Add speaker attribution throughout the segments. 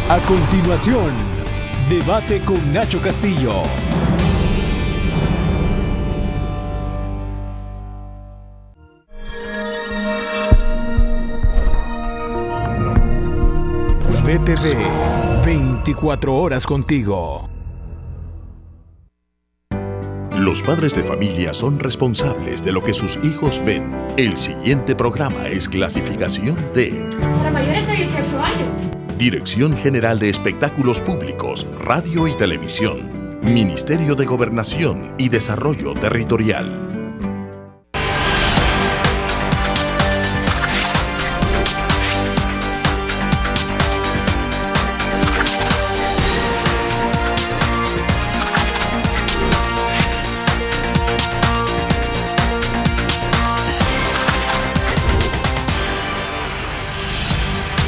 Speaker 1: A continuación, debate con Nacho Castillo. BTV, 24 horas contigo.
Speaker 2: Los padres de familia son responsables de lo que sus hijos ven. El siguiente programa es clasificación D.
Speaker 3: Para mayores de 18 años.
Speaker 2: Dirección General de Espectáculos Públicos, Radio y Televisión. Ministerio de Gobernación y Desarrollo Territorial.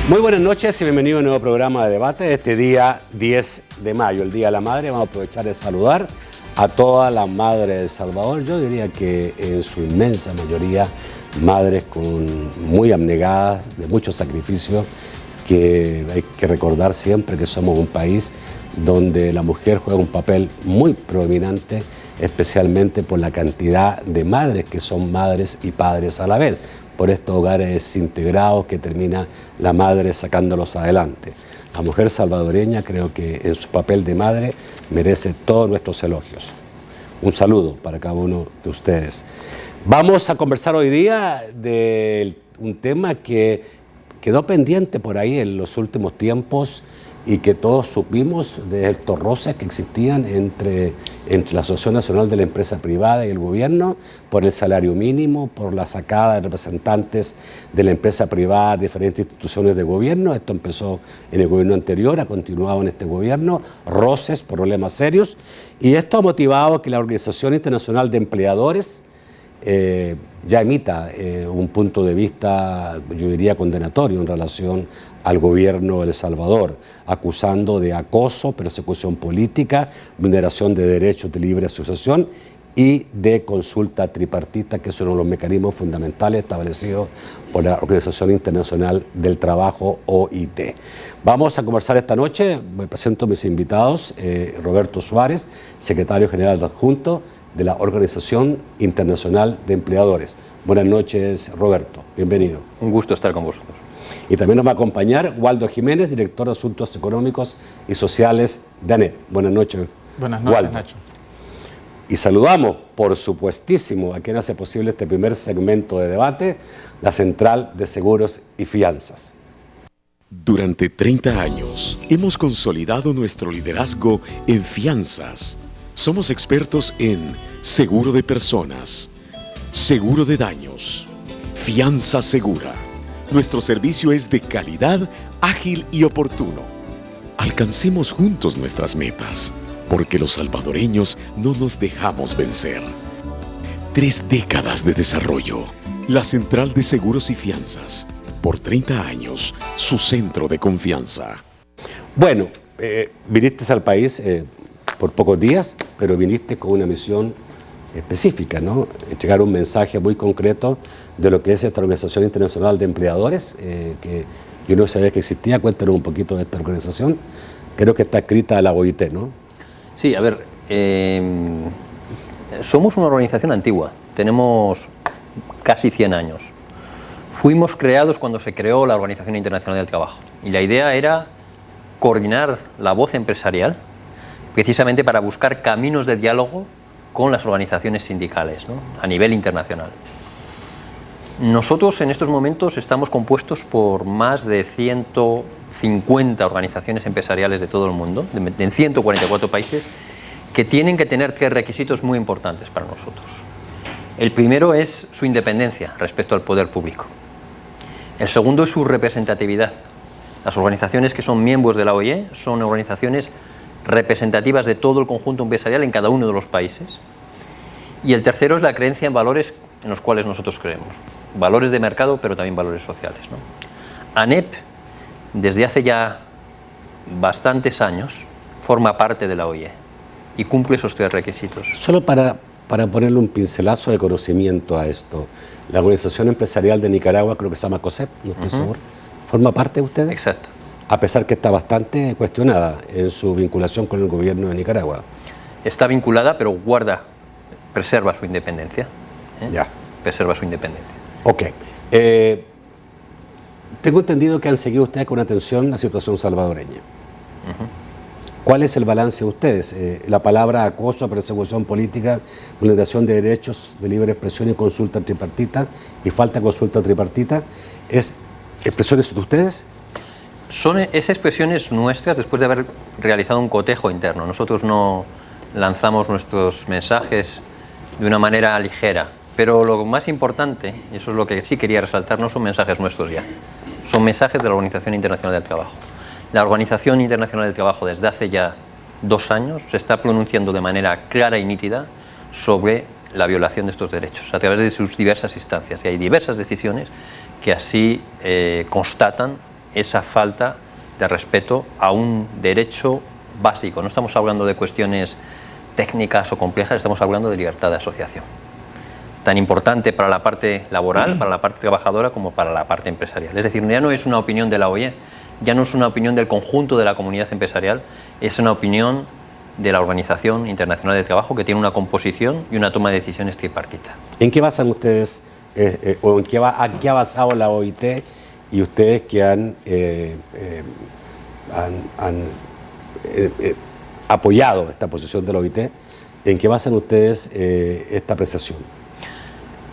Speaker 4: Muy buenas noches y bienvenido a un nuevo programa de debate. Este día 10 de mayo, el Día de la Madre, vamos a aprovechar de saludar a todas las madres de El Salvador. Yo diría que en su inmensa mayoría, madres muy abnegadas, de mucho sacrificio, que hay que recordar siempre que somos un país donde la mujer juega un papel muy predominante, especialmente por la cantidad de madres que son madres y padres a la vez, por estos hogares integrados que termina la madre sacándolos adelante. La mujer salvadoreña, creo que en su papel de madre merece todos nuestros elogios. Un saludo para cada uno de ustedes. Vamos a conversar hoy día de un tema que quedó pendiente por ahí en los últimos tiempos y que todos supimos de estos roces que existían entre la Asociación Nacional de la Empresa Privada y el gobierno por el salario mínimo, por la sacada de representantes de la empresa privada a diferentes instituciones de gobierno. Esto empezó en el gobierno anterior, ha continuado en este gobierno, roces, problemas serios, y esto ha motivado que la Organización Internacional de Empleadores ya emita un punto de vista, yo diría, condenatorio en relación al gobierno de El Salvador, acusando de acoso, persecución política, vulneración de derechos de libre asociación y de consulta tripartita, que es uno de los mecanismos fundamentales establecidos por la Organización Internacional del Trabajo, OIT. Vamos a conversar esta noche, me presento a mis invitados, Roberto Suárez, secretario general adjunto de la Organización Internacional de Empleadores. Buenas noches, Roberto, bienvenido.
Speaker 5: Un gusto estar con vosotros.
Speaker 4: Y también nos va a acompañar Waldo Jiménez, director de Asuntos Económicos y Sociales de ANEP. Buenas noches.
Speaker 6: Buenas noches,
Speaker 4: Waldo.
Speaker 6: Nacho.
Speaker 4: Y saludamos, por supuestísimo, a quien hace posible este primer segmento de debate, la Central de Seguros y Fianzas.
Speaker 2: Durante 30 años hemos consolidado nuestro liderazgo en fianzas. Somos expertos en seguro de personas, seguro de daños, fianza segura. Nuestro servicio es de calidad, ágil y oportuno. Alcancemos juntos nuestras metas, porque los salvadoreños no nos dejamos vencer. 3 décadas de desarrollo. La Central de Seguros y Fianzas. Por 30 años, su centro de confianza.
Speaker 4: Bueno, viniste al país por pocos días, pero viniste con una misión específica, ¿no? Entregar un mensaje muy concreto de lo que es esta Organización Internacional de Empleadores, que yo no sabía que existía. Cuéntanos un poquito de esta organización. Creo que está escrita a la OIT, ¿no?
Speaker 5: Sí, a ver, somos una organización antigua, tenemos casi 100 años. Fuimos creados cuando se creó la Organización Internacional del Trabajo y la idea era coordinar la voz empresarial precisamente para buscar caminos de diálogo con las organizaciones sindicales, ¿no?, a nivel internacional. Nosotros en estos momentos estamos compuestos por más de 150 organizaciones empresariales de todo el mundo, en 144 países, que tienen que tener 3 requisitos muy importantes para nosotros. El primero es su independencia respecto al poder público. El segundo es su representatividad. Las organizaciones que son miembros de la OIE son organizaciones representativas de todo el conjunto empresarial en cada uno de los países. Y el tercero es la creencia en valores en los cuales nosotros creemos. Valores de mercado, pero también valores sociales, ¿no? ANEP, desde hace ya bastantes años, forma parte de la OIE y cumple esos 3 requisitos.
Speaker 4: Solo para ponerle un pincelazo de conocimiento a esto, la Organización Empresarial de Nicaragua, creo que se llama COSEP, no estoy seguro, ¿forma parte de ustedes?
Speaker 5: Exacto.
Speaker 4: a pesar que está bastante cuestionada en su vinculación con el gobierno de Nicaragua.
Speaker 5: Está vinculada, pero preserva su independencia.
Speaker 4: Ya.
Speaker 5: Preserva su independencia.
Speaker 4: Ok. Tengo entendido que han seguido ustedes con atención la situación salvadoreña. ¿Cuál es el balance de ustedes? La palabra acoso, persecución política, vulneración de derechos de libre expresión y consulta tripartita y falta de consulta tripartita, ¿es expresiones de ustedes?
Speaker 5: Son esas expresiones nuestras después de haber realizado un cotejo interno. Nosotros no lanzamos nuestros mensajes de una manera ligera, pero lo más importante, y eso es lo que sí quería resaltar, no son mensajes nuestros ya, son mensajes de la Organización Internacional del Trabajo. La Organización Internacional del Trabajo desde hace ya 2 años se está pronunciando de manera clara y nítida sobre la violación de estos derechos a través de sus diversas instancias, y hay diversas decisiones que así constatan esa falta de respeto a un derecho básico. No estamos hablando de cuestiones técnicas o complejas, estamos hablando de libertad de asociación, tan importante para la parte laboral, para la parte trabajadora, como para la parte empresarial. Es decir, ya no es una opinión de la OIE, ya no es una opinión del conjunto de la comunidad empresarial, es una opinión de la Organización Internacional del Trabajo, que tiene una composición y una toma de decisiones tripartita.
Speaker 4: ¿En qué basan ustedes, o en qué ha basado la OIT y ustedes que han apoyado esta posición de la OIT, en qué basan ustedes esta apreciación?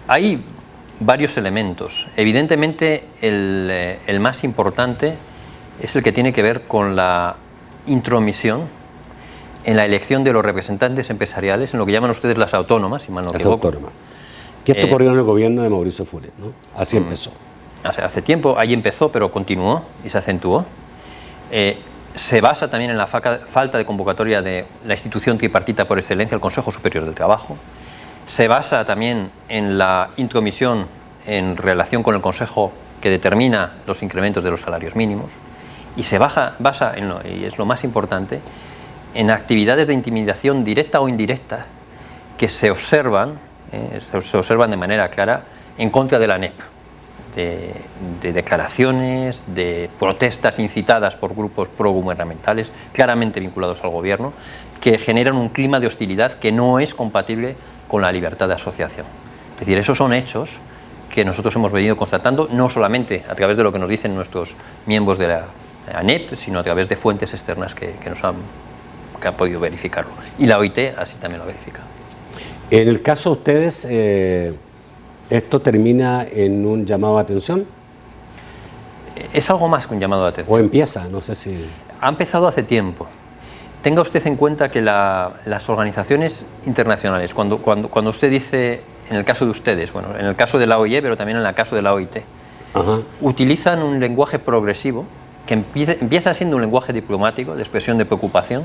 Speaker 5: Hay varios elementos. Evidentemente, el más importante es el que tiene que ver con la intromisión en la elección de los representantes empresariales, en lo que llaman ustedes las autónomas, si mal no equivoco.
Speaker 4: Autónomas. Que esto ocurrió en el gobierno de Mauricio Funes, ¿no? Así empezó.
Speaker 5: Hace tiempo, ahí empezó, pero continuó y se acentuó. Se basa también en la falta de convocatoria de la institución tripartita por excelencia, el Consejo Superior del Trabajo. Se basa también en la intromisión en relación con el Consejo que determina los incrementos de los salarios mínimos. Y se basa y es lo más importante, en actividades de intimidación directa o indirecta que se observan de manera clara en contra de la ANEP, de declaraciones, de protestas incitadas por grupos progubernamentales claramente vinculados al gobierno, que generan un clima de hostilidad que no es compatible con la libertad de asociación. Es decir, esos son hechos que nosotros hemos venido constatando, no solamente a través de lo que nos dicen nuestros miembros de la ANEP, sino a través de fuentes externas que han podido verificarlo. Y la OIT así también lo ha verificado.
Speaker 4: En el caso de ustedes, ¿esto termina en un llamado de atención?
Speaker 5: Es algo más que un llamado de atención.
Speaker 4: ¿O empieza? No sé si...
Speaker 5: Ha empezado hace tiempo. Tenga usted en cuenta que las organizaciones internacionales, cuando usted dice, en el caso de ustedes, bueno, en el caso de la OIE, pero también en el caso de la OIT, utilizan un lenguaje progresivo que empieza siendo un lenguaje diplomático de expresión de preocupación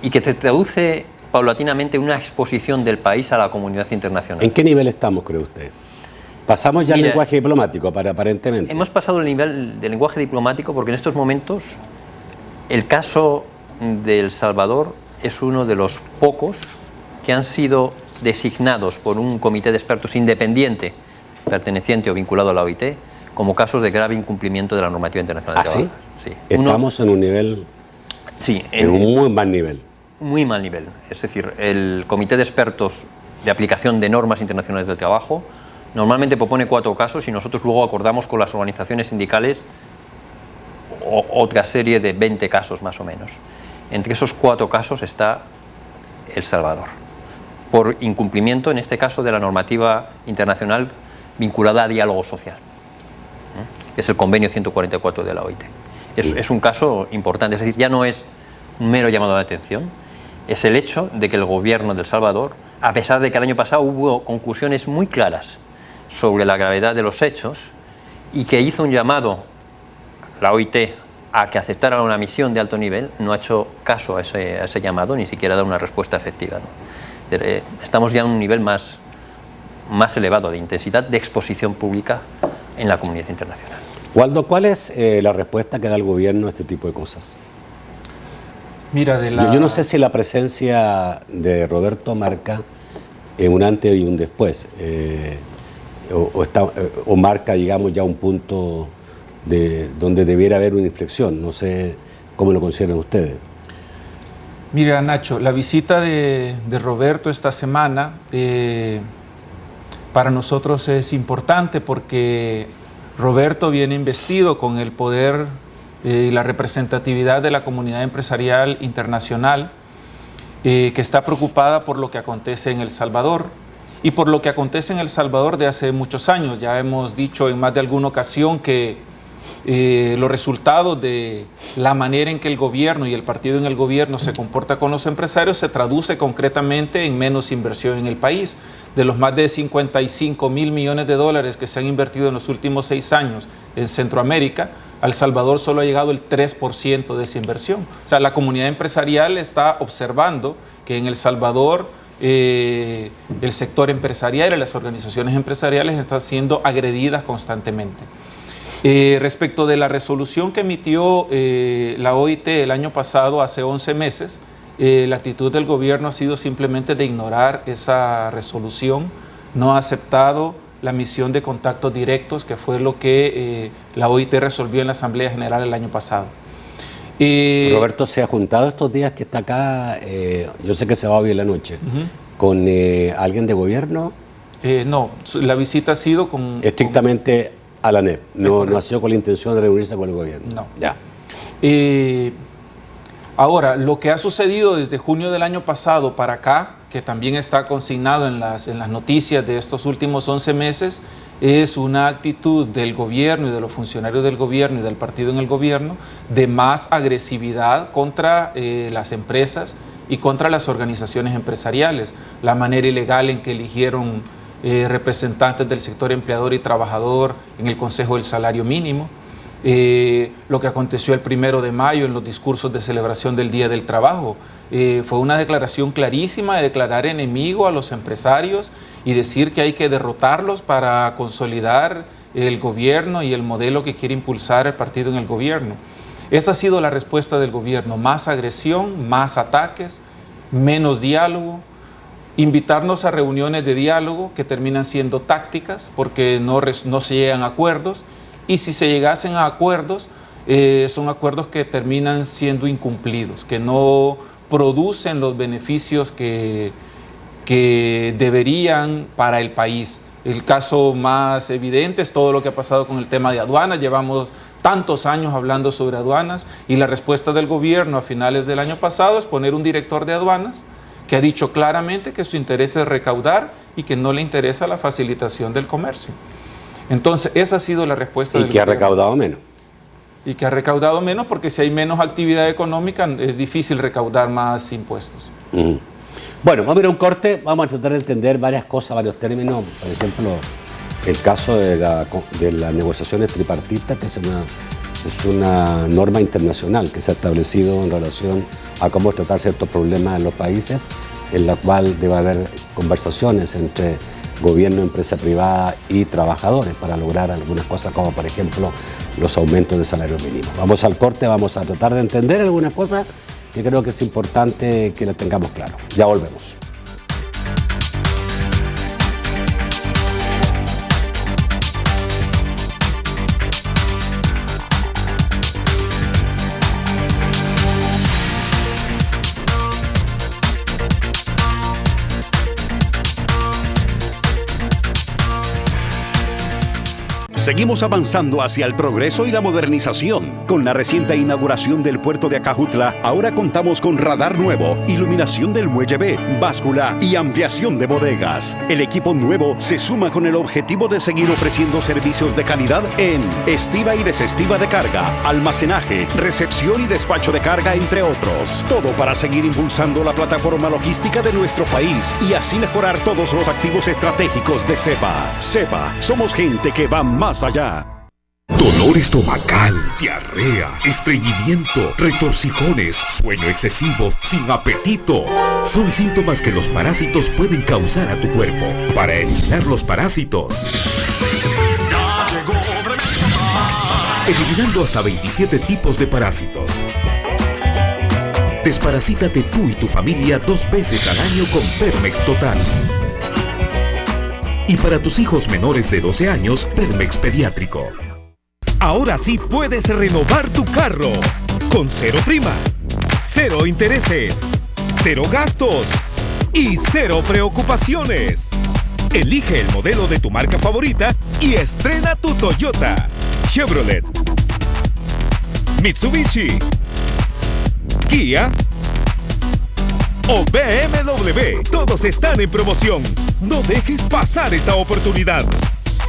Speaker 5: y que se traduce paulatinamente una exposición del país a la comunidad internacional.
Speaker 4: ¿En qué nivel estamos, cree usted? ¿Pasamos ya al lenguaje diplomático, aparentemente?
Speaker 5: Hemos pasado el nivel del lenguaje diplomático porque en estos momentos el caso de El Salvador es uno de los pocos que han sido designados por un comité de expertos independiente, perteneciente o vinculado a la OIT, como casos de grave incumplimiento de la normativa internacional del trabajo.
Speaker 4: ¿Sí? Estamos en un nivel, en un muy mal nivel.
Speaker 5: Muy mal nivel. Es decir, el comité de expertos de aplicación de normas internacionales del trabajo normalmente propone 4 casos y nosotros luego acordamos con las organizaciones sindicales otra serie de 20 casos más o menos. Entre esos 4 casos está El Salvador, por incumplimiento, en este caso, de la normativa internacional vinculada a diálogo social, que es el convenio 144 de la OIT. Es un caso importante, es decir, ya no es un mero llamado de atención, es el hecho de que el gobierno de El Salvador, a pesar de que el año pasado hubo conclusiones muy claras sobre la gravedad de los hechos y que hizo un llamado a la OIT a que aceptara una misión de alto nivel, no ha hecho caso a ese llamado, ni siquiera ha dado una respuesta efectiva, ¿no? Estamos ya en un nivel más elevado de intensidad de exposición pública en la comunidad internacional.
Speaker 4: Waldo, ¿cuál es la respuesta que da el gobierno a este tipo de cosas?
Speaker 1: Mira,
Speaker 4: yo no sé si la presencia de Roberto marca un antes y un después, o marca, digamos, ya un punto donde debiera haber una inflexión. No sé cómo lo consideran ustedes.
Speaker 6: Mira, Nacho, la visita de Roberto esta semana para nosotros es importante porque Roberto viene investido con el poder y la representatividad de la comunidad empresarial internacional que está preocupada por lo que acontece en El Salvador y por lo que acontece en El Salvador de hace muchos años. Ya hemos dicho en más de alguna ocasión que los resultados de la manera en que el gobierno y el partido en el gobierno se comporta con los empresarios se traduce concretamente en menos inversión en el país. De los más de 55.000 millones de dólares que se han invertido en los últimos 6 años en Centroamérica, a El Salvador solo ha llegado el 3% de esa inversión. O sea, la comunidad empresarial está observando que en El Salvador el sector empresarial y las organizaciones empresariales están siendo agredidas constantemente. Respecto de la resolución que emitió la OIT el año pasado, hace 11 meses, la actitud del gobierno ha sido simplemente de ignorar esa resolución, no ha aceptado la misión de contactos directos, que fue lo que la OIT resolvió en la Asamblea General el año pasado.
Speaker 4: Roberto se ha juntado estos días que está acá, yo sé que se va hoy en la noche, con alguien de gobierno.
Speaker 6: No, la visita ha sido con...
Speaker 4: Estrictamente a la ANEP, no ha sido con la intención de reunirse con el gobierno.
Speaker 6: No.
Speaker 4: Ya.
Speaker 6: Ahora, lo que ha sucedido desde junio del año pasado para acá, que también está consignado en las noticias de estos últimos 11 meses, es una actitud del gobierno y de los funcionarios del gobierno y del partido en el gobierno de más agresividad contra las empresas y contra las organizaciones empresariales. La manera ilegal en que eligieron representantes del sector empleador y trabajador en el Consejo del Salario Mínimo, lo que aconteció el 1 de mayo en los discursos de celebración del Día del Trabajo. Fue una declaración clarísima de declarar enemigo a los empresarios y decir que hay que derrotarlos para consolidar el gobierno y el modelo que quiere impulsar el partido en el gobierno. Esa ha sido la respuesta del gobierno: más agresión, más ataques, menos diálogo, invitarnos a reuniones de diálogo que terminan siendo tácticas porque no se llegan a acuerdos, y si se llegasen a acuerdos, son acuerdos que terminan siendo incumplidos, que no producen los beneficios que deberían para el país. El caso más evidente es todo lo que ha pasado con el tema de aduanas. Llevamos tantos años hablando sobre aduanas y la respuesta del gobierno a finales del año pasado es poner un director de aduanas que ha dicho claramente que su interés es recaudar y que no le interesa la facilitación del comercio. Entonces, esa ha sido la respuesta del gobierno.
Speaker 4: Y que ha recaudado menos.
Speaker 6: Y que ha recaudado menos porque si hay menos actividad económica es difícil recaudar más impuestos.
Speaker 4: Bueno, vamos a ir a un corte, vamos a tratar de entender varias cosas, varios términos. Por ejemplo, el caso de las negociaciones tripartitas, que es una norma internacional que se ha establecido en relación a cómo tratar ciertos problemas en los países, en la cual debe haber conversaciones entre gobierno, empresa privada y trabajadores para lograr algunas cosas como, por ejemplo, los aumentos de salario mínimo. Vamos al corte, vamos a tratar de entender algunas cosas que creo que es importante que las tengamos claro. Ya volvemos.
Speaker 1: Seguimos avanzando hacia el progreso y la modernización. Con la reciente inauguración del puerto de Acajutla, ahora contamos con radar nuevo, iluminación del muelle B, báscula y ampliación de bodegas. El equipo nuevo se suma con el objetivo de seguir ofreciendo servicios de calidad en estiva y desestiva de carga, almacenaje, recepción y despacho de carga, entre otros. Todo para seguir impulsando la plataforma logística de nuestro país y así mejorar todos los activos estratégicos de CEPA. CEPA, somos gente que va más allá.
Speaker 7: Dolor estomacal, diarrea, estreñimiento, retorcijones, sueño excesivo, sin apetito. Son síntomas que los parásitos pueden causar a tu cuerpo. Para eliminar los parásitos, eliminando hasta 27 tipos de parásitos. Desparasítate tú y tu familia 2 veces al año con Permex Total. Y para tus hijos menores de 12 años, Permex Pediátrico. Ahora sí puedes renovar tu carro con cero prima, cero intereses, cero gastos y cero preocupaciones. Elige el modelo de tu marca favorita y estrena tu Toyota, Chevrolet, Mitsubishi, Kia o BMW. Todos están en promoción. No dejes pasar esta oportunidad.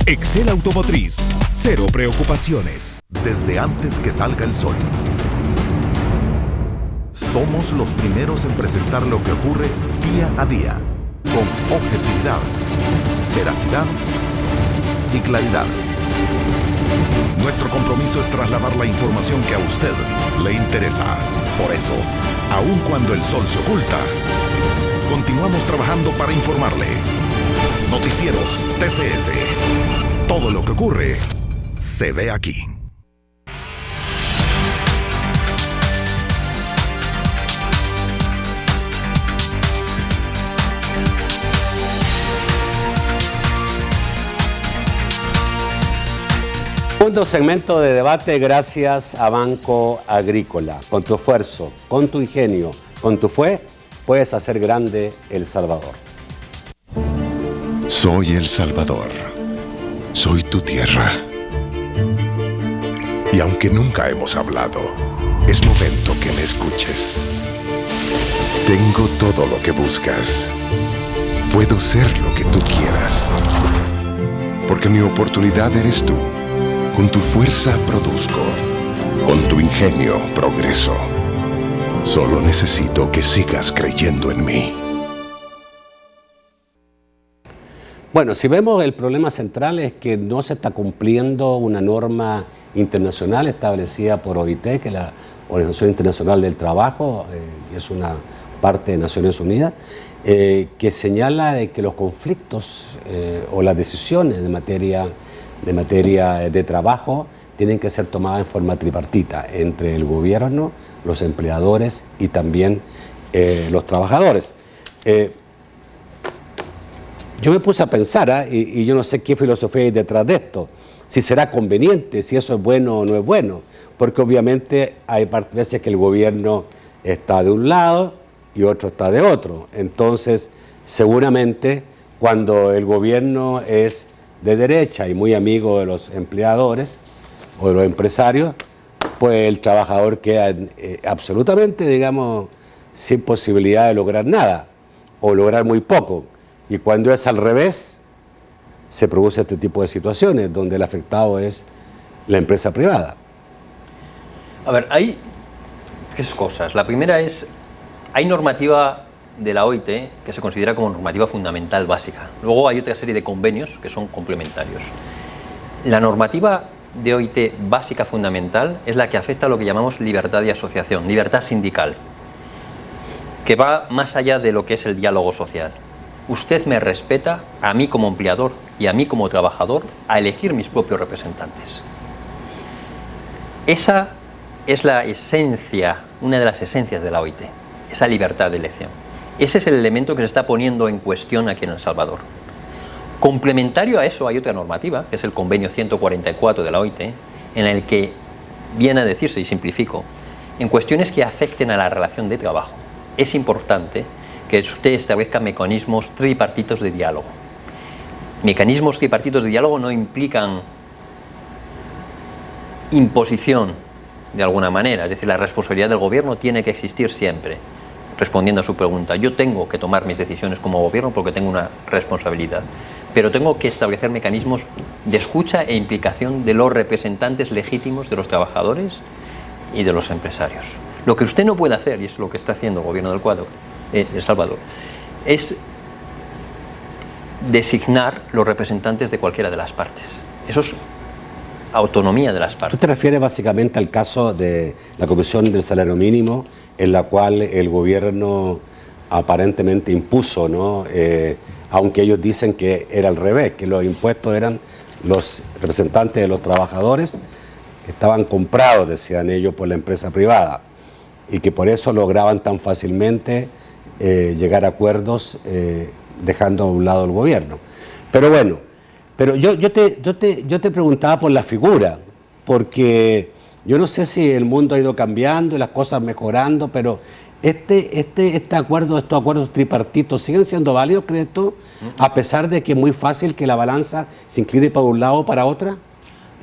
Speaker 7: Excel Automotriz. Cero preocupaciones.
Speaker 8: Desde antes que salga el sol. Somos los primeros en presentar lo que ocurre día a día, con objetividad, veracidad y claridad. Nuestro compromiso es trasladar la información que a usted le interesa. Por eso, aun cuando el sol se oculta, continuamos trabajando para informarle. Noticieros TCS. Todo lo que ocurre se ve aquí.
Speaker 4: Segundo segmento de debate gracias a Banco Agrícola. Con tu esfuerzo, con tu ingenio, con tu fe, puedes hacer grande El Salvador.
Speaker 9: Soy El Salvador. Soy tu tierra. Y aunque nunca hemos hablado, es momento que me escuches. Tengo todo lo que buscas. Puedo ser lo que tú quieras. Porque mi oportunidad eres tú. Con tu fuerza produzco. Con tu ingenio progreso. Solo necesito que sigas creyendo en mí.
Speaker 4: Bueno, si vemos, el problema central es que no se está cumpliendo una norma internacional establecida por OIT, que es la Organización Internacional del Trabajo, y es una parte de Naciones Unidas, que señala de que los conflictos o las decisiones de materia de trabajo tienen que ser tomadas en forma tripartita entre el gobierno, los empleadores y también los trabajadores. Yo me puse a pensar, y yo no sé qué filosofía hay detrás de esto, si será conveniente, si eso es bueno o no es bueno, porque obviamente hay veces que el gobierno está de un lado y otro está de otro. Entonces, seguramente, cuando el gobierno es de derecha y muy amigo de los empleadores o de los empresarios, pues el trabajador queda absolutamente, digamos, sin posibilidad de lograr nada o lograr muy poco. Y cuando es al revés, se produce este tipo de situaciones donde el afectado es la empresa privada.
Speaker 5: A ver, hay tres cosas. La primera es, hay normativa de la OIT que se considera como normativa fundamental básica. Luego hay otra serie de convenios que son complementarios. La normativa de OIT básica fundamental es la que afecta a lo que llamamos libertad de asociación, libertad sindical, que va más allá de lo que es el diálogo social. Usted me respeta, a mí como empleador y a mí como trabajador, a elegir mis propios representantes. Esa es la esencia, una de las esencias de la OIT, esa libertad de elección. Ese es el elemento que se está poniendo en cuestión aquí en El Salvador. Complementario a eso hay otra normativa, que es el convenio 144 de la OIT, en el que viene a decirse, y simplifico, en cuestiones que afecten a la relación de trabajo, es importante que usted establezca mecanismos tripartitos de diálogo. Mecanismos tripartitos de diálogo no implican imposición de alguna manera, es decir, la responsabilidad del gobierno tiene que existir siempre. Respondiendo a su pregunta, yo tengo que tomar mis decisiones como gobierno porque tengo una responsabilidad, pero tengo que establecer mecanismos de escucha e implicación de los representantes legítimos de los trabajadores y de los empresarios. Lo que usted no puede hacer, y es lo que está haciendo el gobierno del El Salvador, es designar los representantes de cualquiera de las partes. Eso es autonomía de las partes.
Speaker 4: ¿Tú te refieres básicamente al caso de la Comisión del Salario Mínimo, en la cual el gobierno aparentemente impuso, ¿no? Aunque ellos dicen que era al revés, que los impuestos eran los representantes de los trabajadores que estaban comprados, decían ellos, por la empresa privada, y que por eso lograban tan fácilmente llegar a acuerdos dejando a un lado el gobierno. Pero bueno, yo te preguntaba por la figura, porque yo no sé si el mundo ha ido cambiando y las cosas mejorando, pero estos acuerdos tripartitos, ¿siguen siendo válidos, crees tú? A pesar de que es muy fácil que la balanza se incline para un lado o para otra.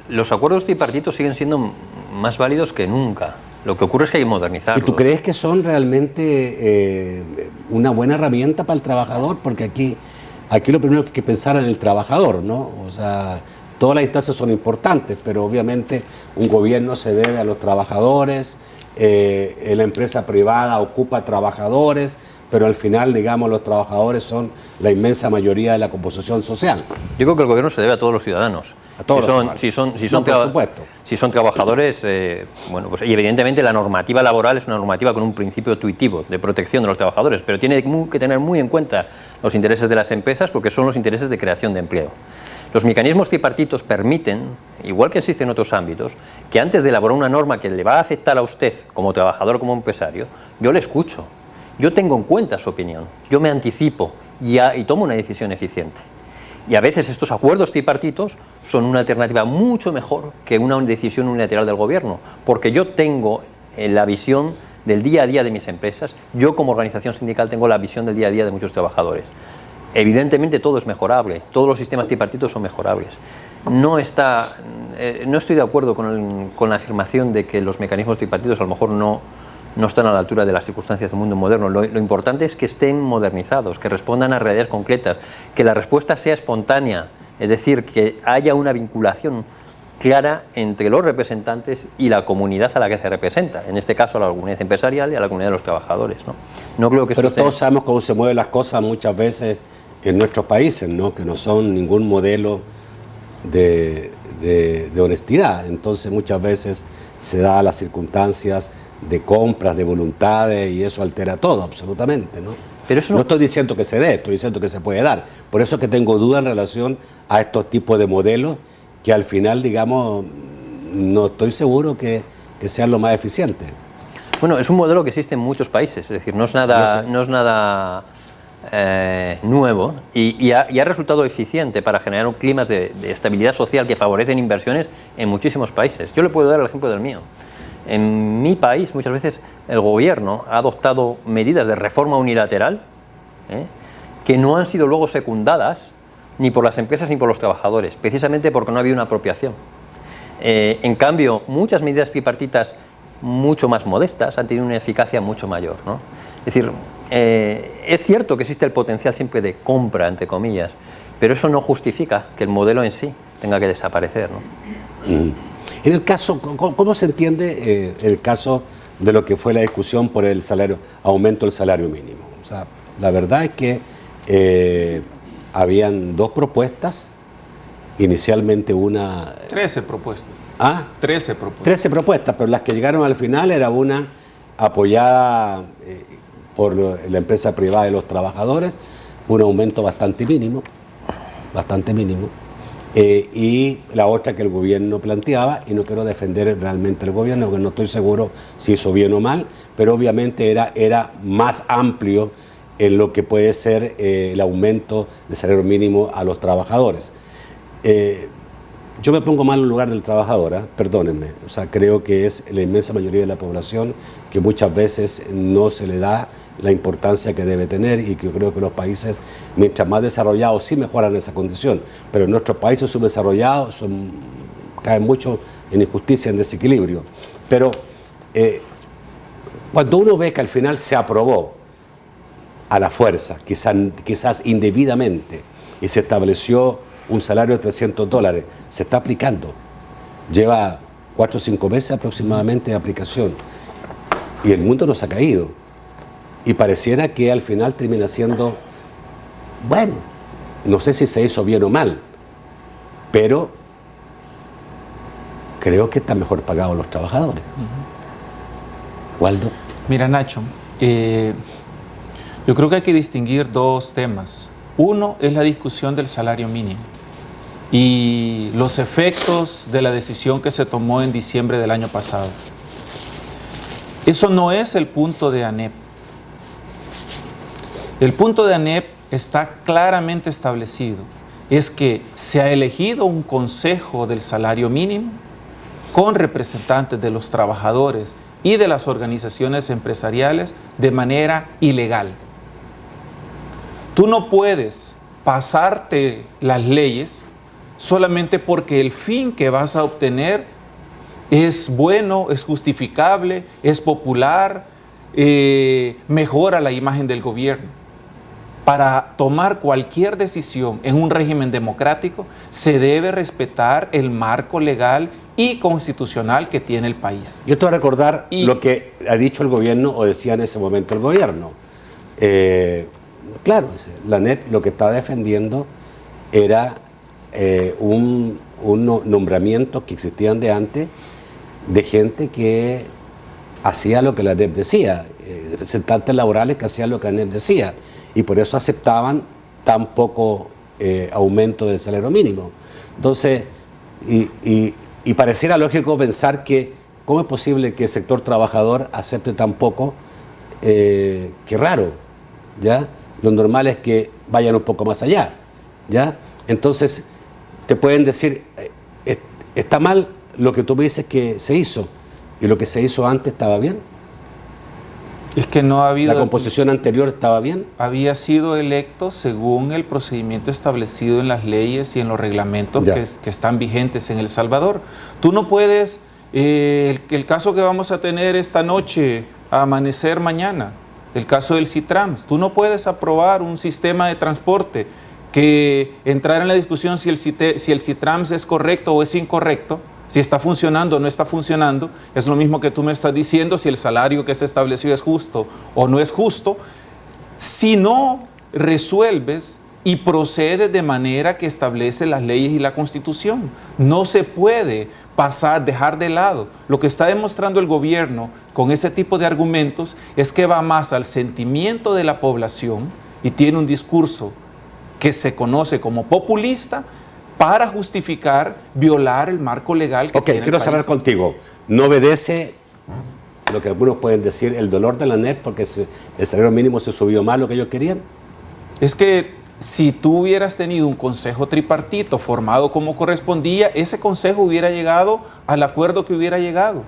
Speaker 5: Los acuerdos tripartitos siguen siendo más válidos que nunca. Lo que ocurre es que hay que modernizarlos.
Speaker 4: ¿Y tú crees que son realmente una buena herramienta para el trabajador? Porque aquí lo primero que hay que pensar es en el trabajador, ¿no? O sea, todas las instancias son importantes, pero obviamente un gobierno se debe a los trabajadores, la empresa privada ocupa trabajadores, pero al final, digamos, los trabajadores son la inmensa mayoría de la composición social.
Speaker 5: Yo creo que el gobierno se debe a todos los ciudadanos.
Speaker 4: A todos
Speaker 5: si son
Speaker 4: por supuesto.
Speaker 5: Si son trabajadores, bueno, pues y evidentemente la normativa laboral es una normativa con un principio intuitivo de protección de los trabajadores, pero tiene que tener muy en cuenta los intereses de las empresas porque son los intereses de creación de empleo. Los mecanismos tripartitos permiten, igual que existe en otros ámbitos, que antes de elaborar una norma que le va a afectar a usted como trabajador o como empresario, yo le escucho, yo tengo en cuenta su opinión, yo me anticipo y tomo una decisión eficiente. Y a veces estos acuerdos tripartitos son una alternativa mucho mejor que una decisión unilateral del gobierno, porque yo tengo la visión del día a día de mis empresas, yo como organización sindical tengo la visión del día a día de muchos trabajadores. Evidentemente todo es mejorable, todos los sistemas tripartitos son mejorables. No estoy de acuerdo con la afirmación de que los mecanismos tripartitos a lo mejor no están a la altura de las circunstancias del mundo moderno. Lo importante es que estén modernizados, que respondan a realidades concretas, que la respuesta sea espontánea, es decir, que haya una vinculación clara entre los representantes y la comunidad a la que se representa, en este caso a la comunidad empresarial y a la comunidad de los trabajadores, ¿no? No creo que
Speaker 4: pero todos sabemos cómo se mueven las cosas muchas veces en nuestros países, ¿no? Que no son ningún modelo de honestidad. Entonces muchas veces se da las circunstancias de compras, de voluntades, y eso altera todo absolutamente, ¿no? Pero eso no estoy diciendo que se dé, estoy diciendo que se puede dar. Por eso es que tengo dudas en relación a estos tipos de modelos que al final, digamos, no estoy seguro que sean lo más eficientes.
Speaker 5: Bueno, es un modelo que existe en muchos países, es decir, no es nada nuevo y ha resultado eficiente para generar climas de estabilidad social que favorecen inversiones en muchísimos países. Yo le puedo dar el ejemplo del mío. En mi país muchas veces el gobierno ha adoptado medidas de reforma unilateral que no han sido luego secundadas ni por las empresas ni por los trabajadores, precisamente porque no ha habido una apropiación. En cambio, muchas medidas tripartitas mucho más modestas han tenido una eficacia mucho mayor, ¿no? Es decir, es cierto que existe el potencial siempre de compra, entre comillas, pero eso no justifica que el modelo en sí tenga que desaparecer, ¿no?
Speaker 4: En el caso, ¿cómo se entiende el caso de lo que fue la discusión por el aumento del salario mínimo? O sea, la verdad es que habían dos propuestas, inicialmente
Speaker 6: 13 propuestas.
Speaker 4: ¿Ah?
Speaker 6: 13 propuestas.
Speaker 4: 13 propuestas, pero las que llegaron al final era una apoyada por la empresa privada de los trabajadores, un aumento bastante mínimo, y la otra que el gobierno planteaba, y no quiero defender realmente al gobierno, porque no estoy seguro si hizo bien o mal, pero obviamente era más amplio en lo que puede ser el aumento del salario mínimo a los trabajadores. Yo me pongo mal en el lugar del trabajador, perdónenme, o sea, creo que es la inmensa mayoría de la población que muchas veces no se le da la importancia que debe tener, y que yo creo que los países, mientras más desarrollados, sí mejoran esa condición, pero en nuestros países subdesarrollados caen mucho en injusticia, en desequilibrio. Pero cuando uno ve que al final se aprobó a la fuerza, quizás indebidamente, y se estableció un salario de $300, se está aplicando, lleva 4 o 5 meses aproximadamente de aplicación, y el mundo nos ha caído. Y pareciera que al final termina siendo, bueno, no sé si se hizo bien o mal, pero creo que están mejor pagados los trabajadores. Waldo.
Speaker 6: Mira, Nacho, yo creo que hay que distinguir dos temas. Uno es la discusión del salario mínimo y los efectos de la decisión que se tomó en diciembre del año pasado. Eso no es el punto de ANEP. El punto de ANEP está claramente establecido. Es que se ha elegido un consejo del salario mínimo con representantes de los trabajadores y de las organizaciones empresariales de manera ilegal. Tú no puedes pasarte las leyes solamente porque el fin que vas a obtener es bueno, es justificable, es popular, mejora la imagen del gobierno. Para tomar cualquier decisión en un régimen democrático se debe respetar el marco legal y constitucional que tiene el país.
Speaker 4: Yo te voy a recordar lo que ha dicho el gobierno o decía en ese momento el gobierno. Claro, la ANEP lo que estaba defendiendo era un nombramiento que existían de antes de gente que hacía lo que la ANEP decía, representantes laborales que hacían lo que la ANEP decía, y por eso aceptaban tan poco aumento del salario mínimo. Entonces, y pareciera lógico pensar que ¿cómo es posible que el sector trabajador acepte tan poco? Qué raro, ¿ya? Lo normal es que vayan un poco más allá, ¿ya? Entonces, te pueden decir, está mal lo que tú me dices que se hizo, y lo que se hizo antes estaba bien.
Speaker 6: Es que no ha habido...
Speaker 4: ¿La composición anterior estaba bien?
Speaker 6: Había sido electo según el procedimiento establecido en las leyes y en los reglamentos que están vigentes en El Salvador. Tú no puedes, el caso que vamos a tener esta noche, a amanecer mañana, el caso del CITRAMS, tú no puedes aprobar un sistema de transporte que entrar en la discusión si el CITRAMS es correcto o es incorrecto, si está funcionando o no está funcionando. Es lo mismo que tú me estás diciendo si el salario que se estableció es justo o no es justo, si no resuelves y procedes de manera que establece las leyes y la Constitución. No se puede dejar de lado. Lo que está demostrando el gobierno con ese tipo de argumentos es que va más al sentimiento de la población y tiene un discurso que se conoce como populista para justificar violar el marco legal que tiene el
Speaker 4: quiero
Speaker 6: país.
Speaker 4: cerrar contigo. No obedece lo que algunos pueden decir, el dolor de la ANEP porque el salario mínimo se subió más lo que ellos querían.
Speaker 6: Es que si tú hubieras tenido un consejo tripartito formado como correspondía, ese consejo hubiera llegado al acuerdo que hubiera llegado.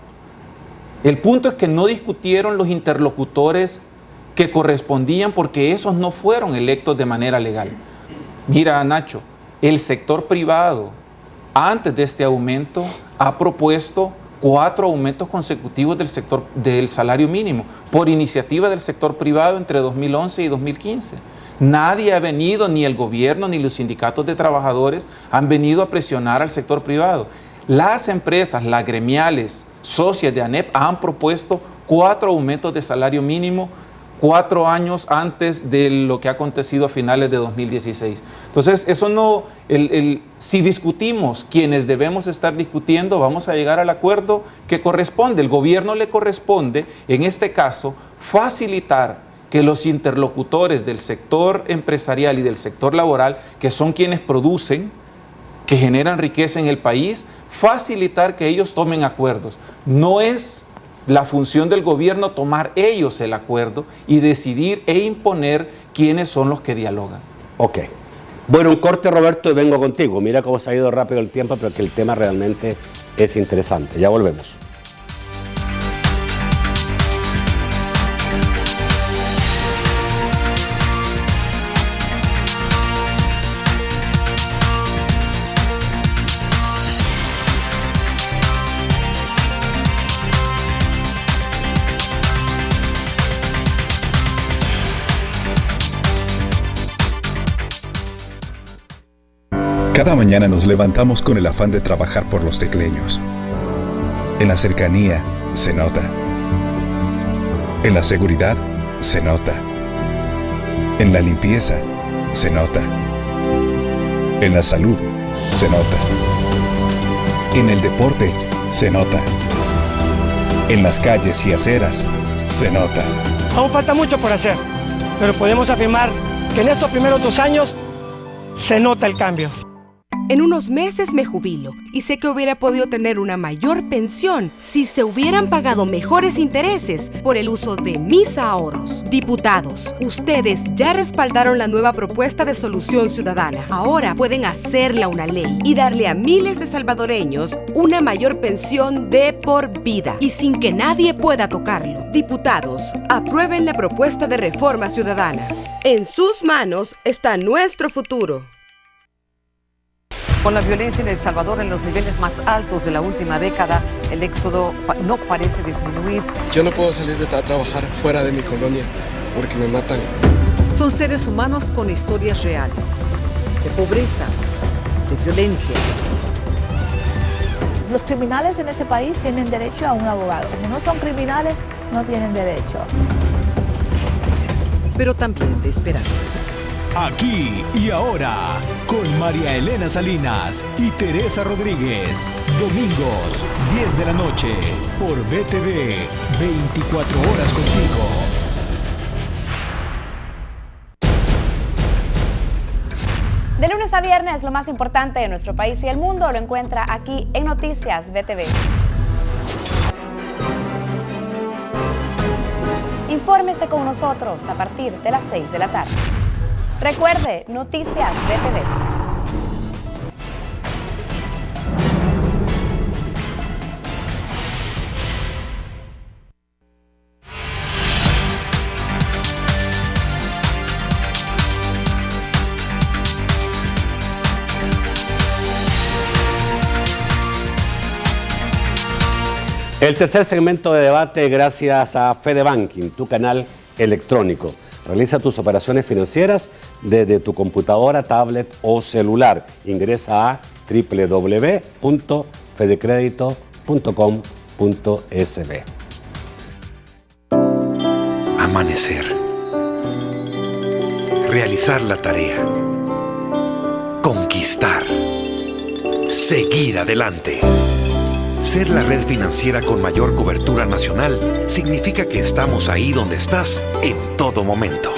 Speaker 6: El punto es que no discutieron los interlocutores que correspondían porque esos no fueron electos de manera legal. Mira, Nacho, el sector privado, antes de este aumento, ha propuesto 4 aumentos consecutivos del salario mínimo por iniciativa del sector privado entre 2011 y 2015. Nadie ha venido, ni el gobierno ni los sindicatos de trabajadores han venido a presionar al sector privado. Las empresas, las gremiales, socias de ANEP han propuesto 4 aumentos de salario mínimo 4 años antes de lo que ha acontecido a finales de 2016. Entonces, eso no, si discutimos quienes debemos estar discutiendo, vamos a llegar al acuerdo que corresponde. El gobierno le corresponde, en este caso, facilitar que los interlocutores del sector empresarial y del sector laboral, que son quienes producen, que generan riqueza en el país, facilitar que ellos tomen acuerdos. No es la función del gobierno tomar ellos el acuerdo y decidir e imponer quiénes son los que dialogan.
Speaker 4: Ok. Bueno, un corte, Roberto, y vengo contigo. Mira cómo se ha ido rápido el tiempo, pero que el tema realmente es interesante. Ya volvemos.
Speaker 10: Cada mañana nos levantamos con el afán de trabajar por los tecleños. En la cercanía se nota. En la seguridad se nota. En la limpieza se nota. En la salud se nota. En el deporte se nota. En las calles y aceras se nota.
Speaker 11: Aún falta mucho por hacer, pero podemos afirmar que en estos primeros 2 años se nota el cambio.
Speaker 12: En unos meses me jubilo y sé que hubiera podido tener una mayor pensión si se hubieran pagado mejores intereses por el uso de mis ahorros. Diputados, ustedes ya respaldaron la nueva propuesta de Solución Ciudadana. Ahora pueden hacerla una ley y darle a miles de salvadoreños una mayor pensión de por vida y sin que nadie pueda tocarlo. Diputados, aprueben la propuesta de reforma ciudadana. En sus manos está nuestro futuro.
Speaker 13: Con la violencia en El Salvador en los niveles más altos de la última década, el éxodo no parece disminuir.
Speaker 14: Yo no puedo salir a trabajar fuera de mi colonia porque me matan.
Speaker 13: Son seres humanos con historias reales, de pobreza, de violencia.
Speaker 15: Los criminales en este país tienen derecho a un abogado. Como no son criminales, no tienen derecho.
Speaker 13: Pero también de esperanza.
Speaker 16: Aquí y ahora, con María Elena Salinas y Teresa Rodríguez. Domingos, 10 de la noche, por BTV, 24 horas contigo.
Speaker 17: De lunes a viernes, lo más importante de nuestro país y el mundo lo encuentra aquí en Noticias BTV. Infórmese con nosotros a partir de las 6 de la tarde. Recuerde, Noticias BTV.
Speaker 4: El tercer segmento de debate gracias a Fede Banking, tu canal electrónico. Realiza tus operaciones financieras desde tu computadora, tablet o celular. Ingresa a www.fedecredito.com.sb.
Speaker 18: Amanecer. Realizar la tarea. Conquistar. Seguir adelante. Ser la red financiera con mayor cobertura nacional significa que estamos ahí donde estás en todo momento.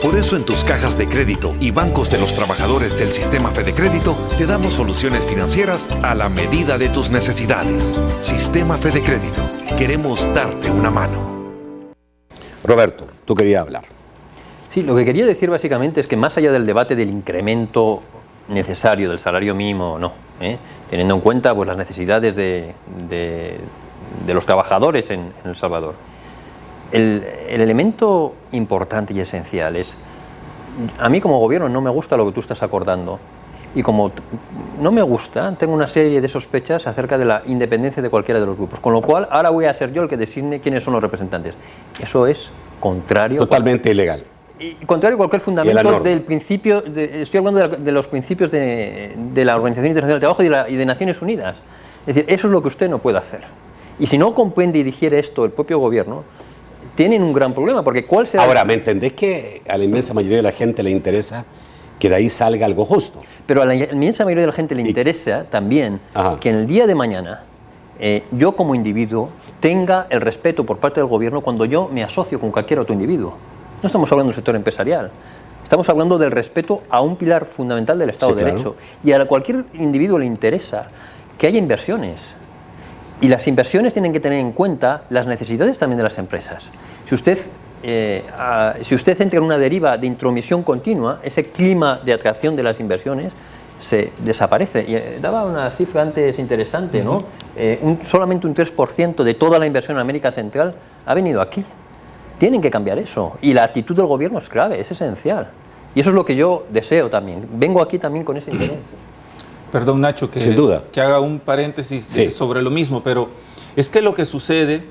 Speaker 18: Por eso en tus cajas de crédito y bancos de los trabajadores del sistema Fedecrédito te damos soluciones financieras a la medida de tus necesidades. Sistema Fedecrédito. Queremos darte una mano.
Speaker 4: Roberto, tú querías hablar.
Speaker 5: Sí, lo que quería decir básicamente es que más allá del debate del incremento necesario del salario mínimo o no, teniendo en cuenta pues, las necesidades de los trabajadores en El Salvador. El elemento importante y esencial es, a mí como gobierno no me gusta lo que tú estás acordando y como no me gusta, tengo una serie de sospechas acerca de la independencia de cualquiera de los grupos, con lo cual ahora voy a ser yo el que designe quiénes son los representantes. Eso es contrario...
Speaker 4: Totalmente ilegal.
Speaker 5: Y contrario a cualquier fundamento del principio, estoy hablando de los principios de la Organización Internacional del Trabajo y de Naciones Unidas. Es decir, eso es lo que usted no puede hacer. Y si no comprende y digiere esto el propio gobierno, tienen un gran problema, porque ¿cuál será?
Speaker 4: Ahora, ¿me entendés que a la inmensa mayoría de la gente le interesa que de ahí salga algo justo?
Speaker 5: Pero a la inmensa mayoría de la gente le interesa también que en el día de mañana yo como individuo tenga el respeto por parte del gobierno cuando yo me asocio con cualquier otro individuo. No estamos hablando del sector empresarial, estamos hablando del respeto a un pilar fundamental del Estado de Derecho. Y a cualquier individuo le interesa que haya inversiones. Y las inversiones tienen que tener en cuenta las necesidades también de las empresas. Si usted entra en una deriva de intromisión continua, ese clima de atracción de las inversiones se desaparece. Y daba una cifra antes interesante, ¿no? Solamente un 3% de toda la inversión en América Central ha venido aquí. Tienen que cambiar eso. Y la actitud del gobierno es clave, es esencial. Y eso es lo que yo deseo también. Vengo aquí también con ese interés.
Speaker 6: Perdón, Nacho, que,
Speaker 4: sin duda,
Speaker 6: que haga un paréntesis sobre lo mismo, pero es que lo que sucede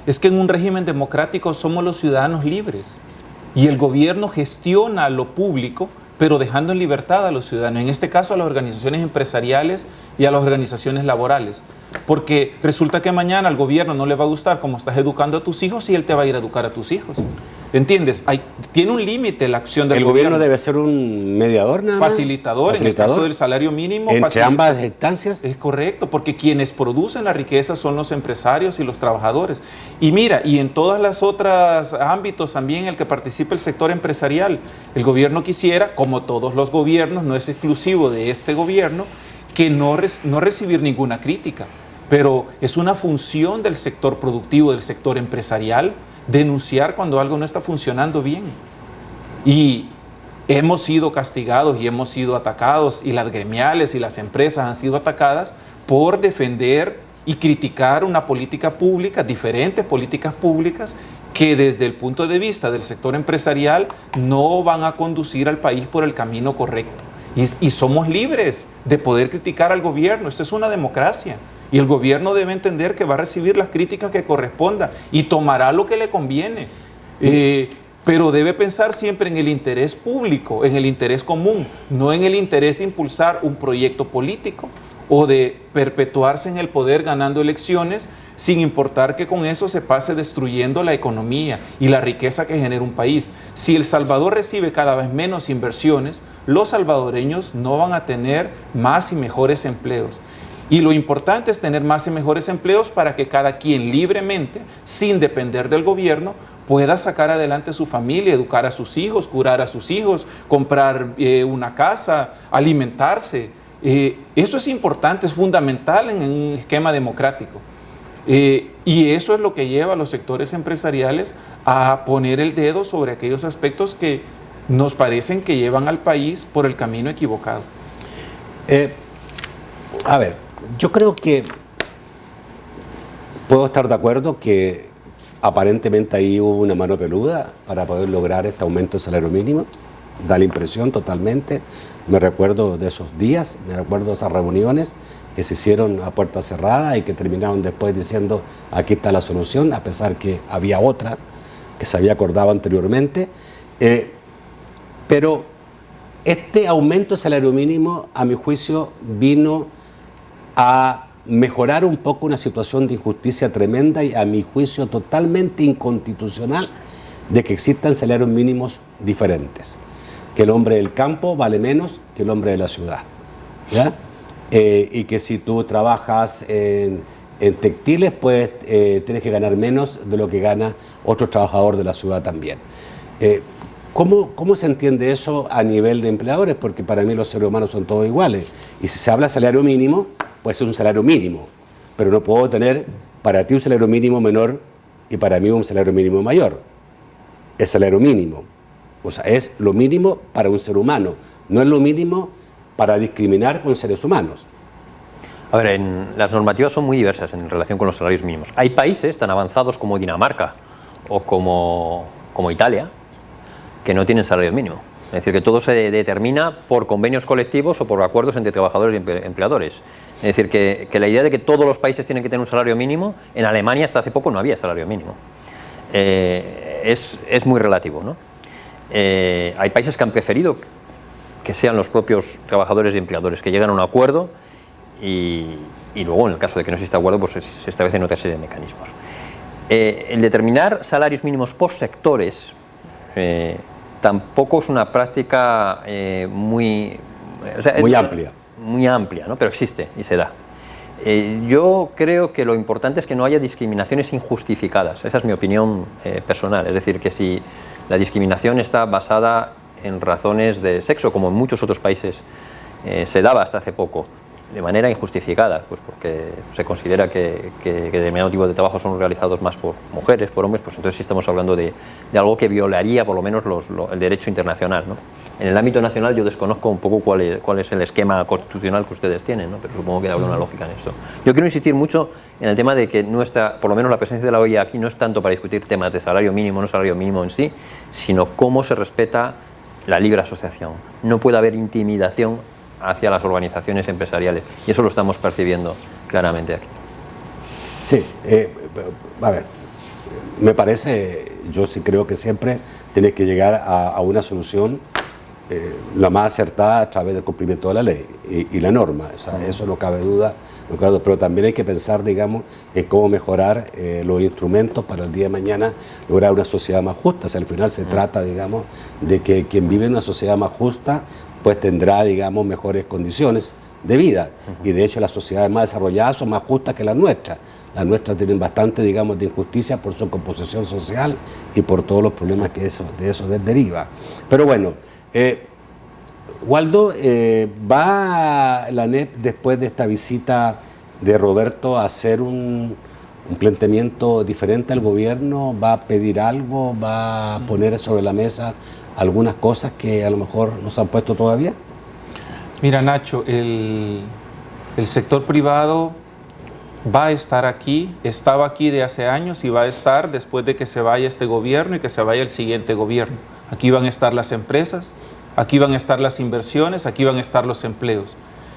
Speaker 6: es que en un régimen democrático somos los ciudadanos libres y el gobierno gestiona lo público, pero dejando en libertad a los ciudadanos, en este caso a las organizaciones empresariales y a las organizaciones laborales. Porque resulta que mañana al gobierno no le va a gustar cómo estás educando a tus hijos y él te va a ir a educar a tus hijos. ¿Entiendes? Tiene un límite la acción del gobierno.
Speaker 4: ¿El gobierno debe ser un mediador nada más?
Speaker 6: Facilitador, en el caso del salario mínimo.
Speaker 4: ¿Entre ambas instancias?
Speaker 6: Es correcto, porque quienes producen la riqueza son los empresarios y los trabajadores. Y mira, y en todas las otras ámbitos también en el que participa el sector empresarial, el gobierno quisiera, como todos los gobiernos, no es exclusivo de este gobierno, que no recibir ninguna crítica, pero es una función del sector productivo, del sector empresarial, denunciar cuando algo no está funcionando bien. Y hemos sido castigados y hemos sido atacados, y las gremiales y las empresas han sido atacadas por defender y criticar una política pública, diferentes políticas públicas, que desde el punto de vista del sector empresarial no van a conducir al país por el camino correcto. Y somos libres de poder criticar al gobierno. Esta es una democracia. Y el gobierno debe entender que va a recibir las críticas que correspondan y tomará lo que le conviene. Pero debe pensar siempre en el interés público, en el interés común, no en el interés de impulsar un proyecto político o de perpetuarse en el poder ganando elecciones, sin importar que con eso se pase destruyendo la economía y la riqueza que genera un país. Si El Salvador recibe cada vez menos inversiones, los salvadoreños no van a tener más y mejores empleos. Y lo importante es tener más y mejores empleos para que cada quien libremente, sin depender del gobierno, pueda sacar adelante su familia, educar a sus hijos, curar a sus hijos, comprar una casa, alimentarse. Eso es importante, es fundamental en un esquema democrático. Y eso es lo que lleva a los sectores empresariales a poner el dedo sobre aquellos aspectos que nos parecen que llevan al país por el camino equivocado.
Speaker 4: A ver, yo creo que puedo estar de acuerdo que aparentemente ahí hubo una mano peluda para poder lograr este aumento del salario mínimo. Da la impresión totalmente. Me recuerdo de esos días, me recuerdo de esas reuniones que se hicieron a puerta cerrada y que terminaron después diciendo aquí está la solución, a pesar que había otra que se había acordado anteriormente. Pero este aumento del salario mínimo, a mi juicio, vino a mejorar un poco una situación de injusticia tremenda y, a mi juicio, totalmente inconstitucional de que existan salarios mínimos diferentes. Que el hombre del campo vale menos que el hombre de la ciudad, ¿ya? Y que si tú trabajas en textiles, pues tienes que ganar menos de lo que gana otro trabajador de la ciudad también. ¿Cómo se entiende eso a nivel de empleadores? Porque para mí los seres humanos son todos iguales. Y si se habla de salario mínimo, pues es un salario mínimo. Pero no puedo tener para ti un salario mínimo menor y para mí un salario mínimo mayor. Es salario mínimo. O sea, es lo mínimo para un ser humano. No es lo mínimo para discriminar con seres humanos.
Speaker 5: A ver, las normativas son muy diversas en relación con los salarios mínimos. Hay países tan avanzados como Dinamarca o como Italia que no tienen salario mínimo. Es decir, que todo se determina por convenios colectivos o por acuerdos entre trabajadores y empleadores. Es decir, que la idea de que todos los países tienen que tener un salario mínimo, en Alemania hasta hace poco no había salario mínimo. Es muy relativo, ¿no? Hay países que han preferido que sean los propios trabajadores y empleadores que llegan a un acuerdo y luego, en el caso de que no exista acuerdo, pues se establecen otra serie de mecanismos. El determinar salarios mínimos por sectores tampoco es una práctica muy
Speaker 4: amplia.
Speaker 5: Muy amplia, ¿no? Pero existe y se da. Yo creo que lo importante es que no haya discriminaciones injustificadas. Esa es mi opinión personal. Es decir, que si la discriminación está basada en razones de sexo, como en muchos otros países se daba hasta hace poco, de manera injustificada, pues porque se considera que determinados tipos de trabajo son realizados más por mujeres, por hombres, pues entonces sí estamos hablando de algo que violaría por lo menos el derecho internacional, ¿no? En el ámbito nacional yo desconozco un poco cuál es el esquema constitucional que ustedes tienen, ¿no? Pero supongo que hay alguna lógica en esto. Yo quiero insistir mucho en el tema de que por lo menos la presencia de la OIA aquí no es tanto para discutir temas de salario mínimo, no salario mínimo en sí, sino cómo se respeta la libre asociación. No puede haber intimidación hacia las organizaciones empresariales y eso lo estamos percibiendo claramente aquí.
Speaker 4: Sí, a ver, me parece, yo sí creo que siempre tienes que llegar a una solución la más acertada a través del cumplimiento de la ley y la norma. O sea, eso no cabe duda, pero también hay que pensar, digamos, en cómo mejorar los instrumentos para el día de mañana lograr una sociedad más justa. O sea, al final se trata, digamos, de que quien vive en una sociedad más justa pues tendrá, digamos, mejores condiciones de vida. Y de hecho las sociedades más desarrolladas son más justas que las nuestras. Las nuestras tienen bastante, digamos, de injusticia por su composición social y por todos los problemas que de eso deriva. Pero bueno, Waldo, ¿va la ANEP después de esta visita de Roberto a hacer un planteamiento diferente al gobierno? ¿Va a pedir algo? ¿Va a poner sobre la mesa algunas cosas que a lo mejor no se han puesto todavía?
Speaker 6: Mira, Nacho, el sector privado va a estar aquí, estaba aquí de hace años y va a estar después de que se vaya este gobierno y que se vaya el siguiente gobierno. Aquí van a estar las empresas, aquí van a estar las inversiones, aquí van a estar los empleos.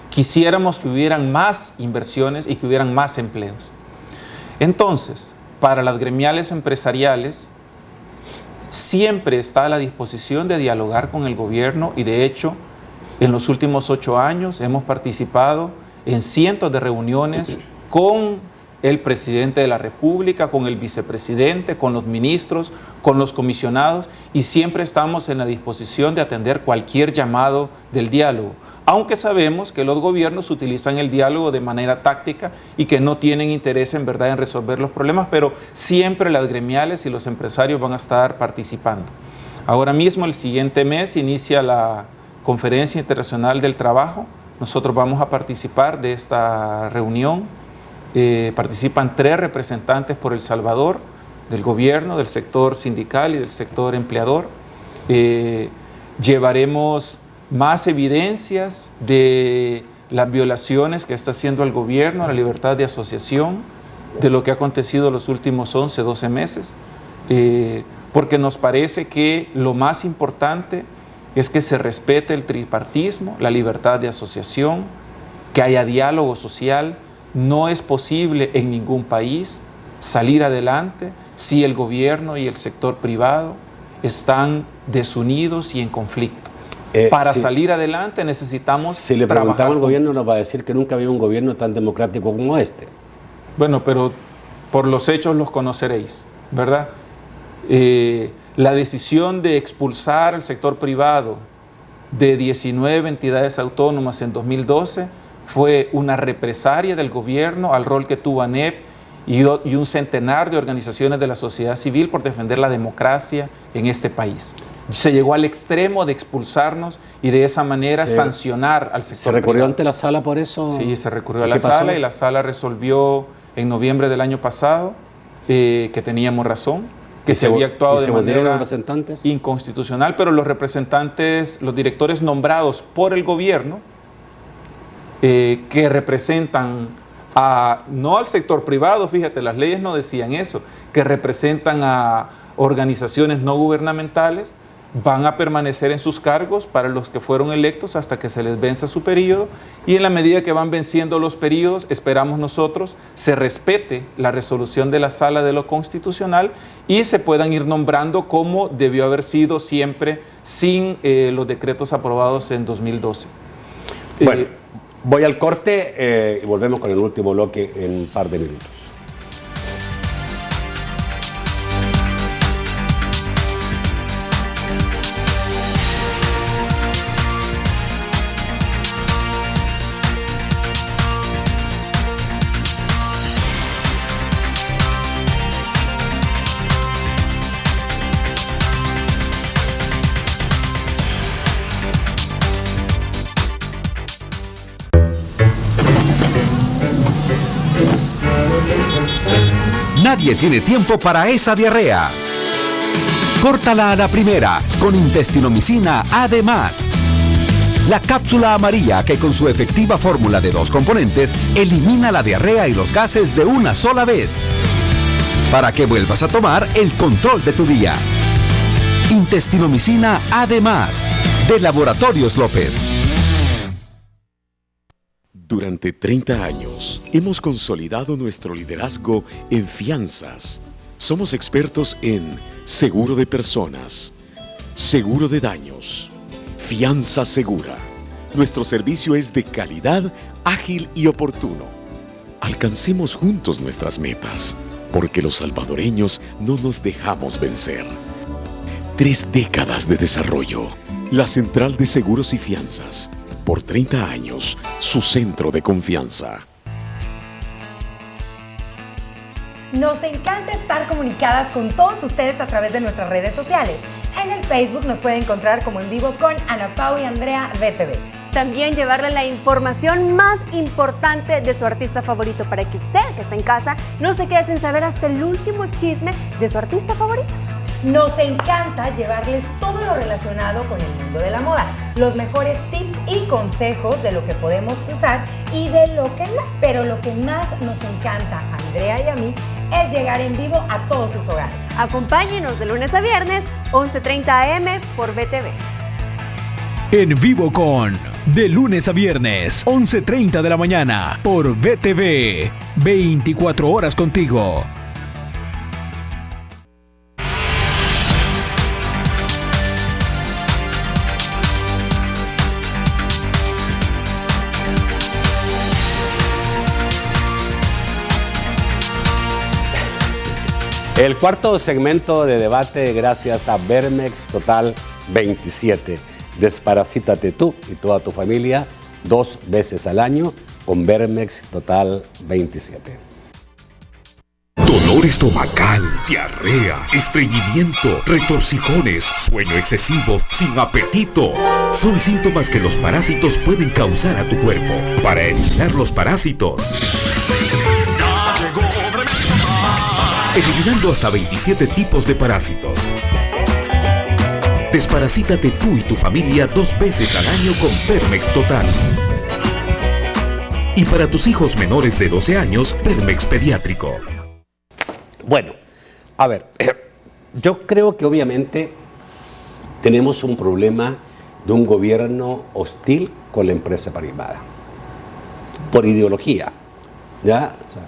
Speaker 6: Quisiéramos que hubieran más inversiones y que hubieran más empleos. Entonces, para las gremiales empresariales, siempre está a la disposición de dialogar con el gobierno y de hecho, en los últimos 8 años hemos participado en cientos de reuniones con el presidente de la República, con el vicepresidente, con los ministros, con los comisionados y siempre estamos en la disposición de atender cualquier llamado del diálogo. Aunque sabemos que los gobiernos utilizan el diálogo de manera táctica y que no tienen interés en verdad en resolver los problemas, pero siempre las gremiales y los empresarios van a estar participando. Ahora mismo, el siguiente mes, inicia la Conferencia Internacional del Trabajo. Nosotros vamos a participar de esta reunión. Participan 3 representantes por El Salvador, del gobierno, del sector sindical y del sector empleador. Llevaremos más evidencias de las violaciones que está haciendo el gobierno a la libertad de asociación, de lo que ha acontecido los últimos 11, 12 meses, porque nos parece que lo más importante es que se respete el tripartismo, la libertad de asociación, que haya diálogo social. No es posible en ningún país salir adelante si el gobierno y el sector privado están desunidos y en conflicto. Para salir adelante necesitamos
Speaker 4: Si le preguntamos al gobierno, nos va a decir que nunca había un gobierno tan democrático como este.
Speaker 6: Bueno, pero por los hechos los conoceréis, ¿verdad? La decisión de expulsar al sector privado de 19 entidades autónomas en 2012 fue una represalia del gobierno al rol que tuvo ANEP y un centenar de organizaciones de la sociedad civil por defender la democracia en este país. Se llegó al extremo de expulsarnos y de esa manera sancionar al sector
Speaker 4: ¿Se recurrió
Speaker 6: privado.
Speaker 4: ante la sala por eso?
Speaker 6: Sí, se recurrió a la sala y la sala resolvió en noviembre del año pasado que teníamos razón, que se había actuado de manera inconstitucional, pero los representantes, los directores nombrados por el gobierno, que representan no al sector privado, fíjate, las leyes no decían eso, que representan a organizaciones no gubernamentales, van a permanecer en sus cargos para los que fueron electos hasta que se les venza su periodo, y en la medida que van venciendo los periodos, esperamos nosotros, se respete la resolución de la Sala de lo Constitucional y se puedan ir nombrando como debió haber sido siempre sin los decretos aprobados en 2012.
Speaker 4: Bueno, voy al corte y volvemos con el último bloque en un par de minutos.
Speaker 19: Nadie tiene tiempo para esa diarrea. Córtala a la primera con intestinomicina además. La cápsula amarilla que con su efectiva fórmula de 2 componentes elimina la diarrea y los gases de una sola vez. Para que vuelvas a tomar el control de tu día. Intestinomicina además. De Laboratorios López.
Speaker 2: Durante 30 años hemos consolidado nuestro liderazgo en fianzas. Somos expertos en seguro de personas, seguro de daños, fianza segura. Nuestro servicio es de calidad, ágil y oportuno. Alcancemos juntos nuestras metas, porque los salvadoreños no nos dejamos vencer. 3 décadas de desarrollo. La Central de Seguros y Fianzas. Por 30 años, su centro de confianza.
Speaker 20: Nos encanta estar comunicadas con todos ustedes a través de nuestras redes sociales. En el Facebook nos puede encontrar como En Vivo con Ana Pau y Andrea BTV.
Speaker 17: También llevarle la información más importante de su artista favorito para que usted, que está en casa, no se quede sin saber hasta el último chisme de su artista favorito.
Speaker 20: Nos encanta llevarles todo lo relacionado con el mundo de la moda, los mejores tips y consejos de lo que podemos usar y de lo que no. Pero lo que más nos encanta a Andrea y a mí es llegar en vivo a todos sus hogares.
Speaker 17: Acompáñenos de lunes a viernes, 11:30 AM por BTV.
Speaker 16: En Vivo con de lunes a viernes, 11:30 de la mañana por BTV. 24 horas contigo.
Speaker 4: El cuarto segmento de debate gracias a Vermex Total 27. Desparasítate tú y toda tu familia 2 veces al año con Vermex Total 27.
Speaker 7: Dolor estomacal, diarrea, estreñimiento, retorcijones, sueño excesivo, sin apetito. Son síntomas que los parásitos pueden causar a tu cuerpo. Para eliminar los parásitos, eliminando hasta 27 tipos de parásitos. Desparasítate tú y tu familia 2 veces al año con Vermex Total. Y para tus hijos menores de 12 años, Vermex Pediátrico.
Speaker 4: Bueno, a ver, yo creo que obviamente tenemos un problema de un gobierno hostil con la empresa privada, por ideología, ¿ya? O sea,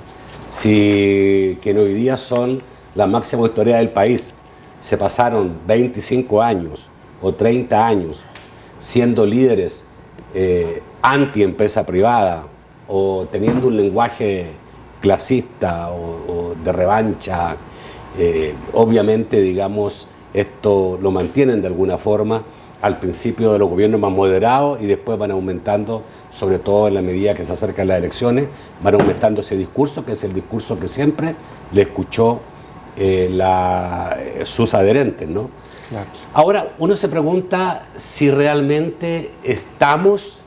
Speaker 4: si que hoy día son la máxima autoridad del país, se pasaron 25 años o 30 años siendo líderes anti-empresa privada o teniendo un lenguaje clasista o de revancha, obviamente, digamos, esto lo mantienen de alguna forma al principio de los gobiernos más moderados y después van aumentando, sobre todo en la medida que se acercan las elecciones, van aumentando ese discurso, que es el discurso que siempre le escuchó sus adherentes, ¿no? Claro. Ahora, uno se pregunta si realmente estamos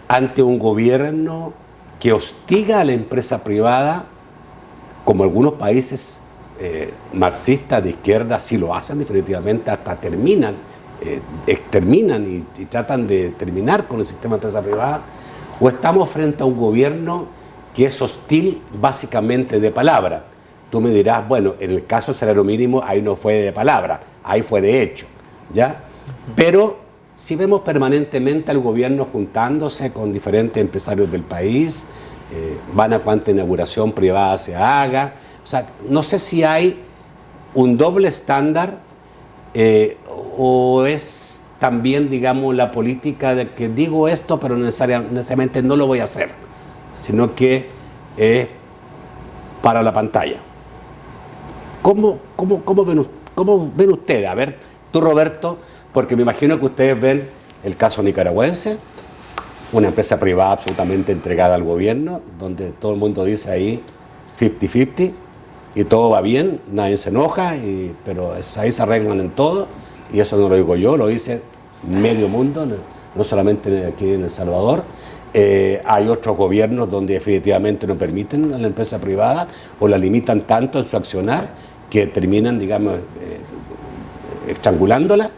Speaker 4: ante un gobierno que hostiga a la empresa privada, como algunos países marxistas de izquierda sí lo hacen definitivamente, hasta terminan, exterminan y tratan de terminar con el sistema de empresa privada, o estamos frente a un gobierno que es hostil básicamente de palabra. Tú me dirás, bueno, en el caso del salario mínimo, ahí no fue de palabra, ahí fue de hecho, ¿ya? Pero si vemos permanentemente al gobierno juntándose con diferentes empresarios del país, van a cuanta inauguración privada se haga, o sea, no sé si hay un doble estándar o es también, digamos, la política de que digo esto, pero necesariamente no lo voy a hacer, sino que es para la pantalla. ¿Cómo ven ustedes? A ver, tú, Roberto, porque me imagino que ustedes ven el caso nicaragüense, una empresa privada absolutamente entregada al gobierno, donde todo el mundo dice ahí 50-50 y todo va bien, nadie se enoja, pero ahí se arreglan en todo, y eso no lo digo yo, lo dice medio mundo, no solamente aquí en El Salvador. Hay otros gobiernos donde definitivamente no permiten a la empresa privada o la limitan tanto en su accionar que terminan, digamos, estrangulándola.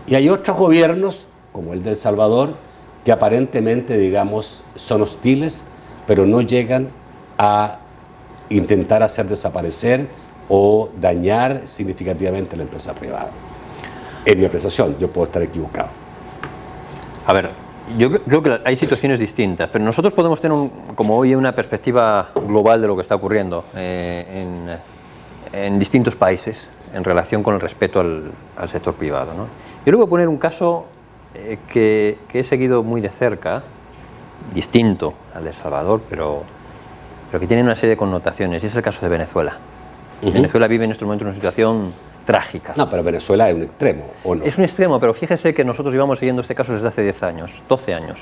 Speaker 4: Y hay otros gobiernos, como el de El Salvador, que aparentemente, digamos, son hostiles, pero no llegan a intentar hacer desaparecer o dañar significativamente la empresa privada. En mi apreciación, yo puedo estar equivocado.
Speaker 5: A ver, yo creo que hay situaciones distintas, pero nosotros podemos tener, como hoy, una perspectiva global de lo que está ocurriendo en distintos países en relación con el respeto al sector privado, ¿no? Yo le voy a poner un caso que he seguido muy de cerca, distinto al de El Salvador, pero que tiene una serie de connotaciones, y es el caso de Venezuela. Venezuela vive en este momento una situación trágica.
Speaker 4: No, pero Venezuela es un extremo, ¿o no?
Speaker 5: Es un extremo, pero fíjese que nosotros llevamos siguiendo este caso desde hace 10 años, 12 años.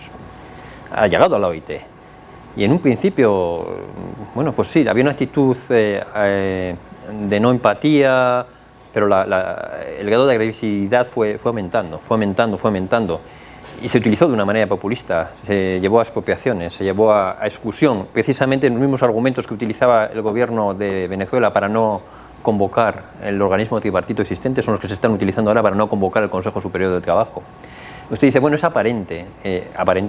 Speaker 5: Ha llegado a la OIT. Y en un principio, bueno, pues sí, había una actitud de no empatía, pero el grado de agresividad fue aumentando. Y se utilizó de una manera populista, se llevó a expropiaciones, se llevó a exclusión, precisamente los mismos argumentos que utilizaba el gobierno de Venezuela para no convocar el organismo tripartito existente son los que se están utilizando ahora para no convocar el Consejo Superior del Trabajo. Usted dice, bueno, es aparente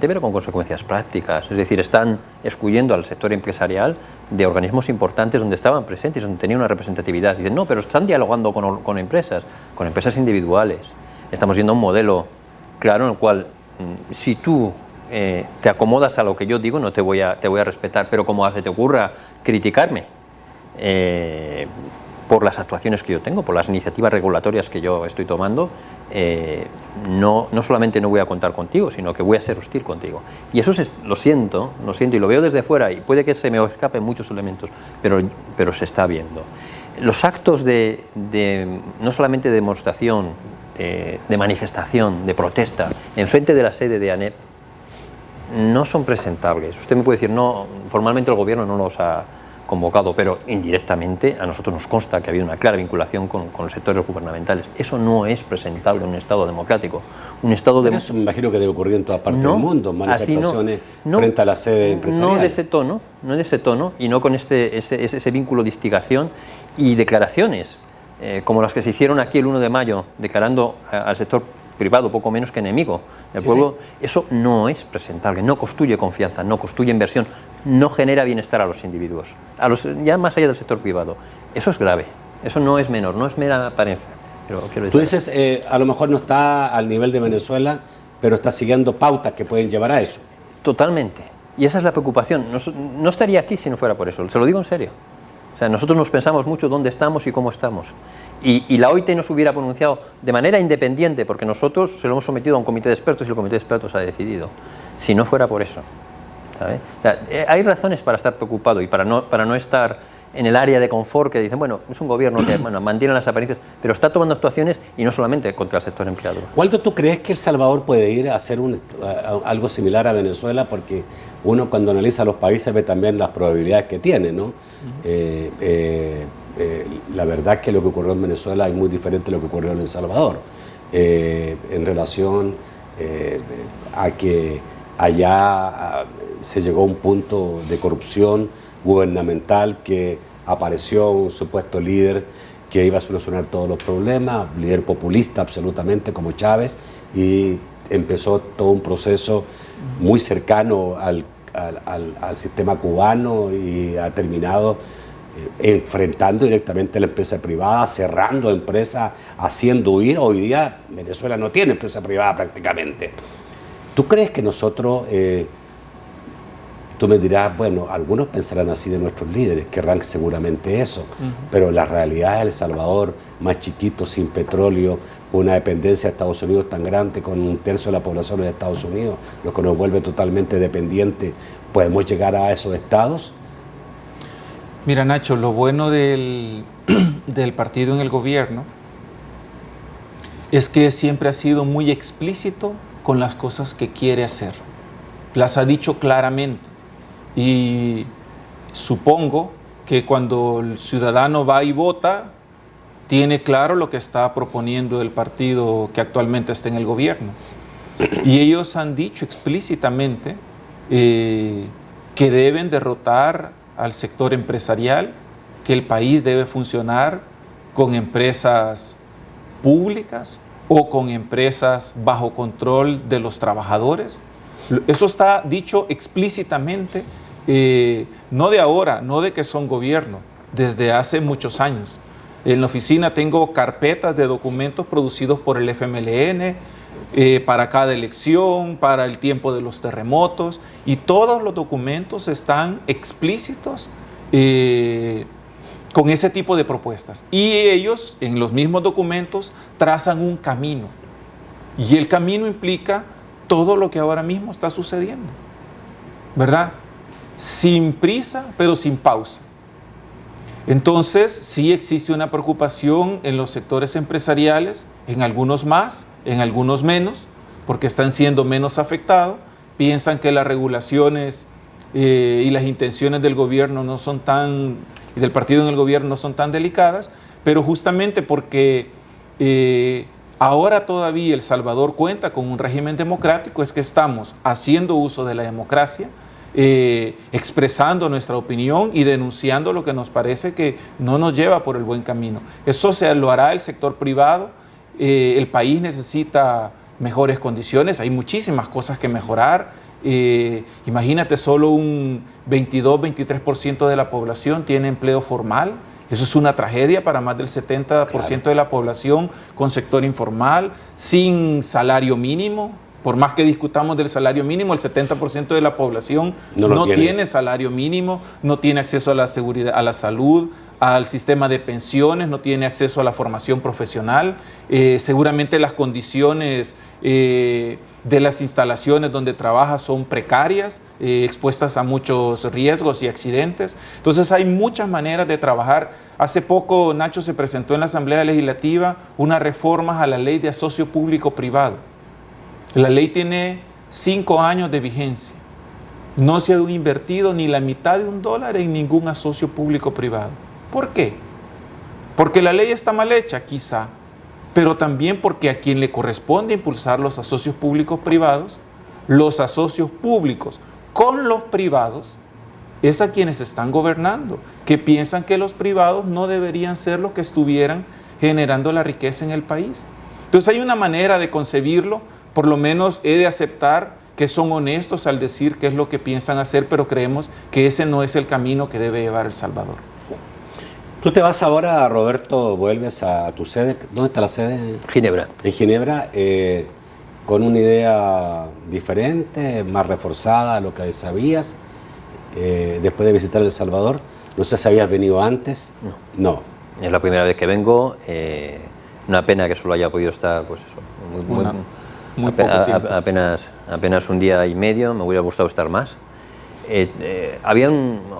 Speaker 5: pero con consecuencias prácticas, es decir, están excluyendo al sector empresarial de organismos importantes donde estaban presentes, donde tenían una representatividad. Dicen, no, pero están dialogando con empresas individuales. Estamos viendo un modelo claro en el cual si tú te acomodas a lo que yo digo, no te voy a respetar, pero como se te ocurra criticarme por las actuaciones que yo tengo, por las iniciativas regulatorias que yo estoy tomando, no solamente no voy a contar contigo, sino que voy a ser hostil contigo. Y eso lo siento y lo veo desde fuera, y puede que se me escapen muchos elementos, pero se está viendo. Los actos no solamente de demostración, de manifestación, de protesta, en frente de la sede de ANEP, no son presentables. Usted me puede decir, no, formalmente el gobierno no los ha convocado, pero indirectamente a nosotros nos consta que ha habido una clara vinculación con los sectores gubernamentales. Eso no es presentable en un Estado democrático. Un Estado
Speaker 4: pero eso me imagino que debe ocurrir en toda parte del mundo, manifestaciones frente a la sede empresarial.
Speaker 5: No de ese tono, y no con ese vínculo de instigación y declaraciones como las que se hicieron aquí el 1 de mayo, declarando al sector privado poco menos que enemigo del pueblo. Eso no es presentable, no construye confianza, no construye inversión, no genera bienestar a los individuos, ya más allá del sector privado. Eso es grave, eso no es menor, no es mera apariencia. Pero
Speaker 4: tú dices, a lo mejor no está al nivel de Venezuela, pero está siguiendo pautas que pueden llevar a eso.
Speaker 5: Totalmente, y esa es la preocupación. No estaría aquí si no fuera por eso, se lo digo en serio. O sea, nosotros nos pensamos mucho dónde estamos y cómo estamos. Y la OIT nos hubiera pronunciado de manera independiente, porque nosotros se lo hemos sometido a un comité de expertos y el comité de expertos ha decidido, si no fuera por eso. ¿Sabe? O sea, hay razones para estar preocupado y para no estar en el área de confort que dicen, bueno, es un gobierno que mantiene las apariencias, pero está tomando actuaciones y no solamente contra el sector empleado.
Speaker 4: Waldo, ¿tú crees que El Salvador puede ir a hacer algo similar a Venezuela? Porque uno cuando analiza los países ve también las probabilidades que tiene, ¿no? La verdad es que lo que ocurrió en Venezuela es muy diferente de lo que ocurrió en El Salvador, en relación a que allá se llegó a un punto de corrupción gubernamental, que apareció un supuesto líder que iba a solucionar todos los problemas, líder populista absolutamente como Chávez, y empezó todo un proceso muy cercano al sistema cubano y ha terminado enfrentando directamente a la empresa privada, cerrando empresas, haciendo huir. Hoy día Venezuela no tiene empresa privada prácticamente. ¿Tú crees que nosotros, tú me dirás, bueno, algunos pensarán así de nuestros líderes, querrán seguramente eso, pero la realidad es El Salvador, más chiquito, sin petróleo, con una dependencia de Estados Unidos tan grande, con 1/3 de la población de Estados Unidos, lo que nos vuelve totalmente dependientes? ¿Podemos llegar a esos estados?
Speaker 6: Mira, Nacho, lo bueno del partido en el gobierno es que siempre ha sido muy explícito con las cosas que quiere hacer. Las ha dicho claramente. Y supongo que cuando el ciudadano va y vota, tiene claro lo que está proponiendo el partido que actualmente está en el gobierno. Y ellos han dicho explícitamente que deben derrotar al sector empresarial, que el país debe funcionar con empresas públicas o con empresas bajo control de los trabajadores. Eso está dicho explícitamente, no de ahora, no de que son gobierno, desde hace muchos años. En la oficina tengo carpetas de documentos producidos por el FMLN, para cada elección, para el tiempo de los terremotos, y todos los documentos están explícitos con ese tipo de propuestas. Y ellos, en los mismos documentos, trazan un camino. Y el camino implica todo lo que ahora mismo está sucediendo, ¿verdad? Sin prisa, pero sin pausa. Entonces, sí existe una preocupación en los sectores empresariales, en algunos más, en algunos menos, porque están siendo menos afectados, piensan que las regulaciones y las intenciones del gobierno no son tan, y del partido en el gobierno no son tan delicadas, pero justamente porque ahora todavía El Salvador cuenta con un régimen democrático, es que estamos haciendo uso de la democracia, expresando nuestra opinión y denunciando lo que nos parece que no nos lleva por el buen camino. Eso lo hará el sector privado. El país necesita mejores condiciones, hay muchísimas cosas que mejorar. Imagínate, solo un 22-23% de la población tiene empleo formal. Eso es una tragedia para más del 70% de la población con sector informal, sin salario mínimo. Por más que discutamos del salario mínimo, el 70% de la población no tiene salario mínimo, no tiene acceso a la seguridad, a la salud, al sistema de pensiones, no tiene acceso a la formación profesional. Seguramente las condiciones de las instalaciones donde trabaja son precarias, expuestas a muchos riesgos y accidentes. Entonces hay muchas maneras de trabajar. Hace poco, Nacho, se presentó en la Asamblea Legislativa unas reformas a la ley de asocio público-privado. La ley tiene 5 años de vigencia. No se ha invertido ni la mitad de $1 en ningún asocio público-privado. ¿Por qué? Porque la ley está mal hecha, quizá, pero también porque a quien le corresponde impulsar los asocios públicos-privados, los asocios públicos con los privados, es a quienes están gobernando, que piensan que los privados no deberían ser los que estuvieran generando la riqueza en el país. Entonces hay una manera de concebirlo. Por lo menos he de aceptar que son honestos al decir qué es lo que piensan hacer, pero creemos que ese no es el camino que debe llevar El Salvador.
Speaker 4: Tú te vas ahora, Roberto, vuelves a tu sede. ¿Dónde está la sede?
Speaker 5: Ginebra.
Speaker 4: En Ginebra, con una idea diferente, más reforzada a lo que sabías, después de visitar El Salvador. No sé si habías venido antes. No.
Speaker 5: Es la primera vez que vengo. Una pena que solo haya podido estar, pues eso, muy poco tiempo. Apenas un día y medio. Me hubiera gustado estar más. Había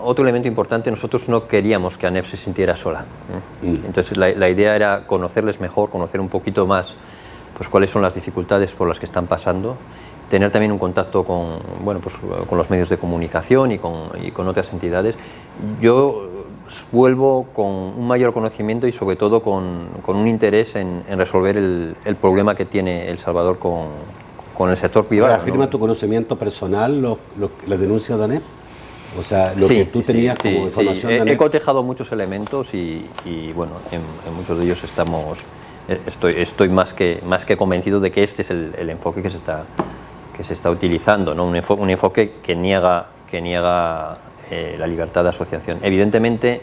Speaker 5: otro elemento importante. Nosotros no queríamos que ANEP se sintiera sola. Entonces la idea era conocerles mejor, conocer un poquito más pues cuáles son las dificultades por las que están pasando, tener también un contacto con, bueno, pues, con los medios de comunicación y con otras entidades. Yo vuelvo con un mayor conocimiento y sobre todo con un interés en resolver el problema que tiene El Salvador con el sector privado.
Speaker 4: ¿Afirma tu conocimiento personal las denuncias de ANEP? O sea, lo que tú tenías como información de ANEP.
Speaker 5: He cotejado muchos elementos y bueno, en muchos de ellos estoy más que convencido de que este es el enfoque que se está utilizando, ¿no? Un enfoque que niega la libertad de asociación. Evidentemente,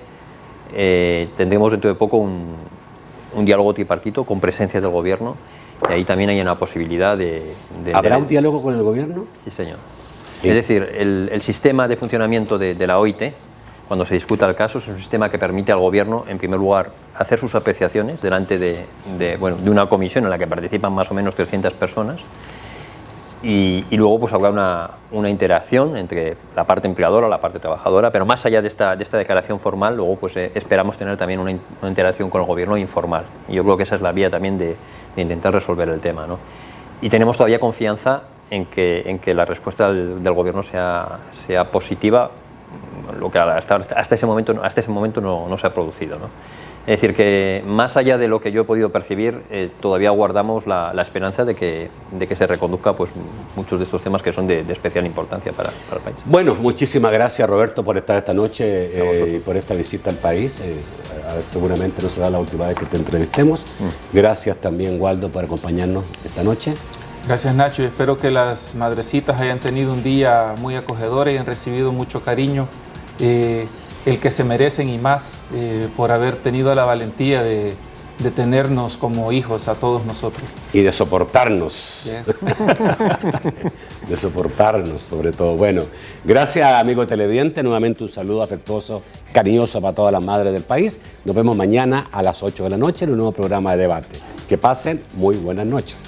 Speaker 5: tendremos dentro de poco un diálogo tripartito con presencia del gobierno, y ahí también hay una posibilidad de
Speaker 4: ¿Habrá un diálogo con el gobierno?
Speaker 5: Sí, señor. Es decir, el sistema de funcionamiento de la OIT, cuando se discuta el caso, es un sistema que permite al gobierno, en primer lugar, hacer sus apreciaciones delante de una comisión en la que participan más o menos 300 personas, y luego pues habrá una interacción entre la parte empleadora, la parte trabajadora, pero más allá de esta declaración formal, luego pues esperamos tener también una interacción con el gobierno informal, y yo creo que esa es la vía también de intentar resolver el tema, ¿no? Y tenemos todavía confianza en que la respuesta del gobierno sea positiva, lo que hasta ese momento no se ha producido, ¿no? Es decir, que más allá de lo que yo he podido percibir, todavía guardamos la esperanza de que se reconduzca pues, muchos de estos temas que son de especial importancia para el país.
Speaker 4: Bueno, muchísimas gracias, Roberto, por estar esta noche y por esta visita al país. Seguramente no será la última vez que te entrevistemos. Gracias también, Waldo, por acompañarnos esta noche.
Speaker 6: Gracias, Nacho, y espero que las madrecitas hayan tenido un día muy acogedor y hayan recibido mucho cariño, el que se merecen y más, por haber tenido la valentía de tenernos como hijos a todos nosotros.
Speaker 4: Y de soportarnos.
Speaker 6: Yes.
Speaker 4: De soportarnos, sobre todo. Bueno, gracias, amigo televidente. Nuevamente un saludo afectuoso, cariñoso para todas las madres del país. Nos vemos mañana a las 8 de la noche en un nuevo programa de debate. Que pasen muy buenas noches.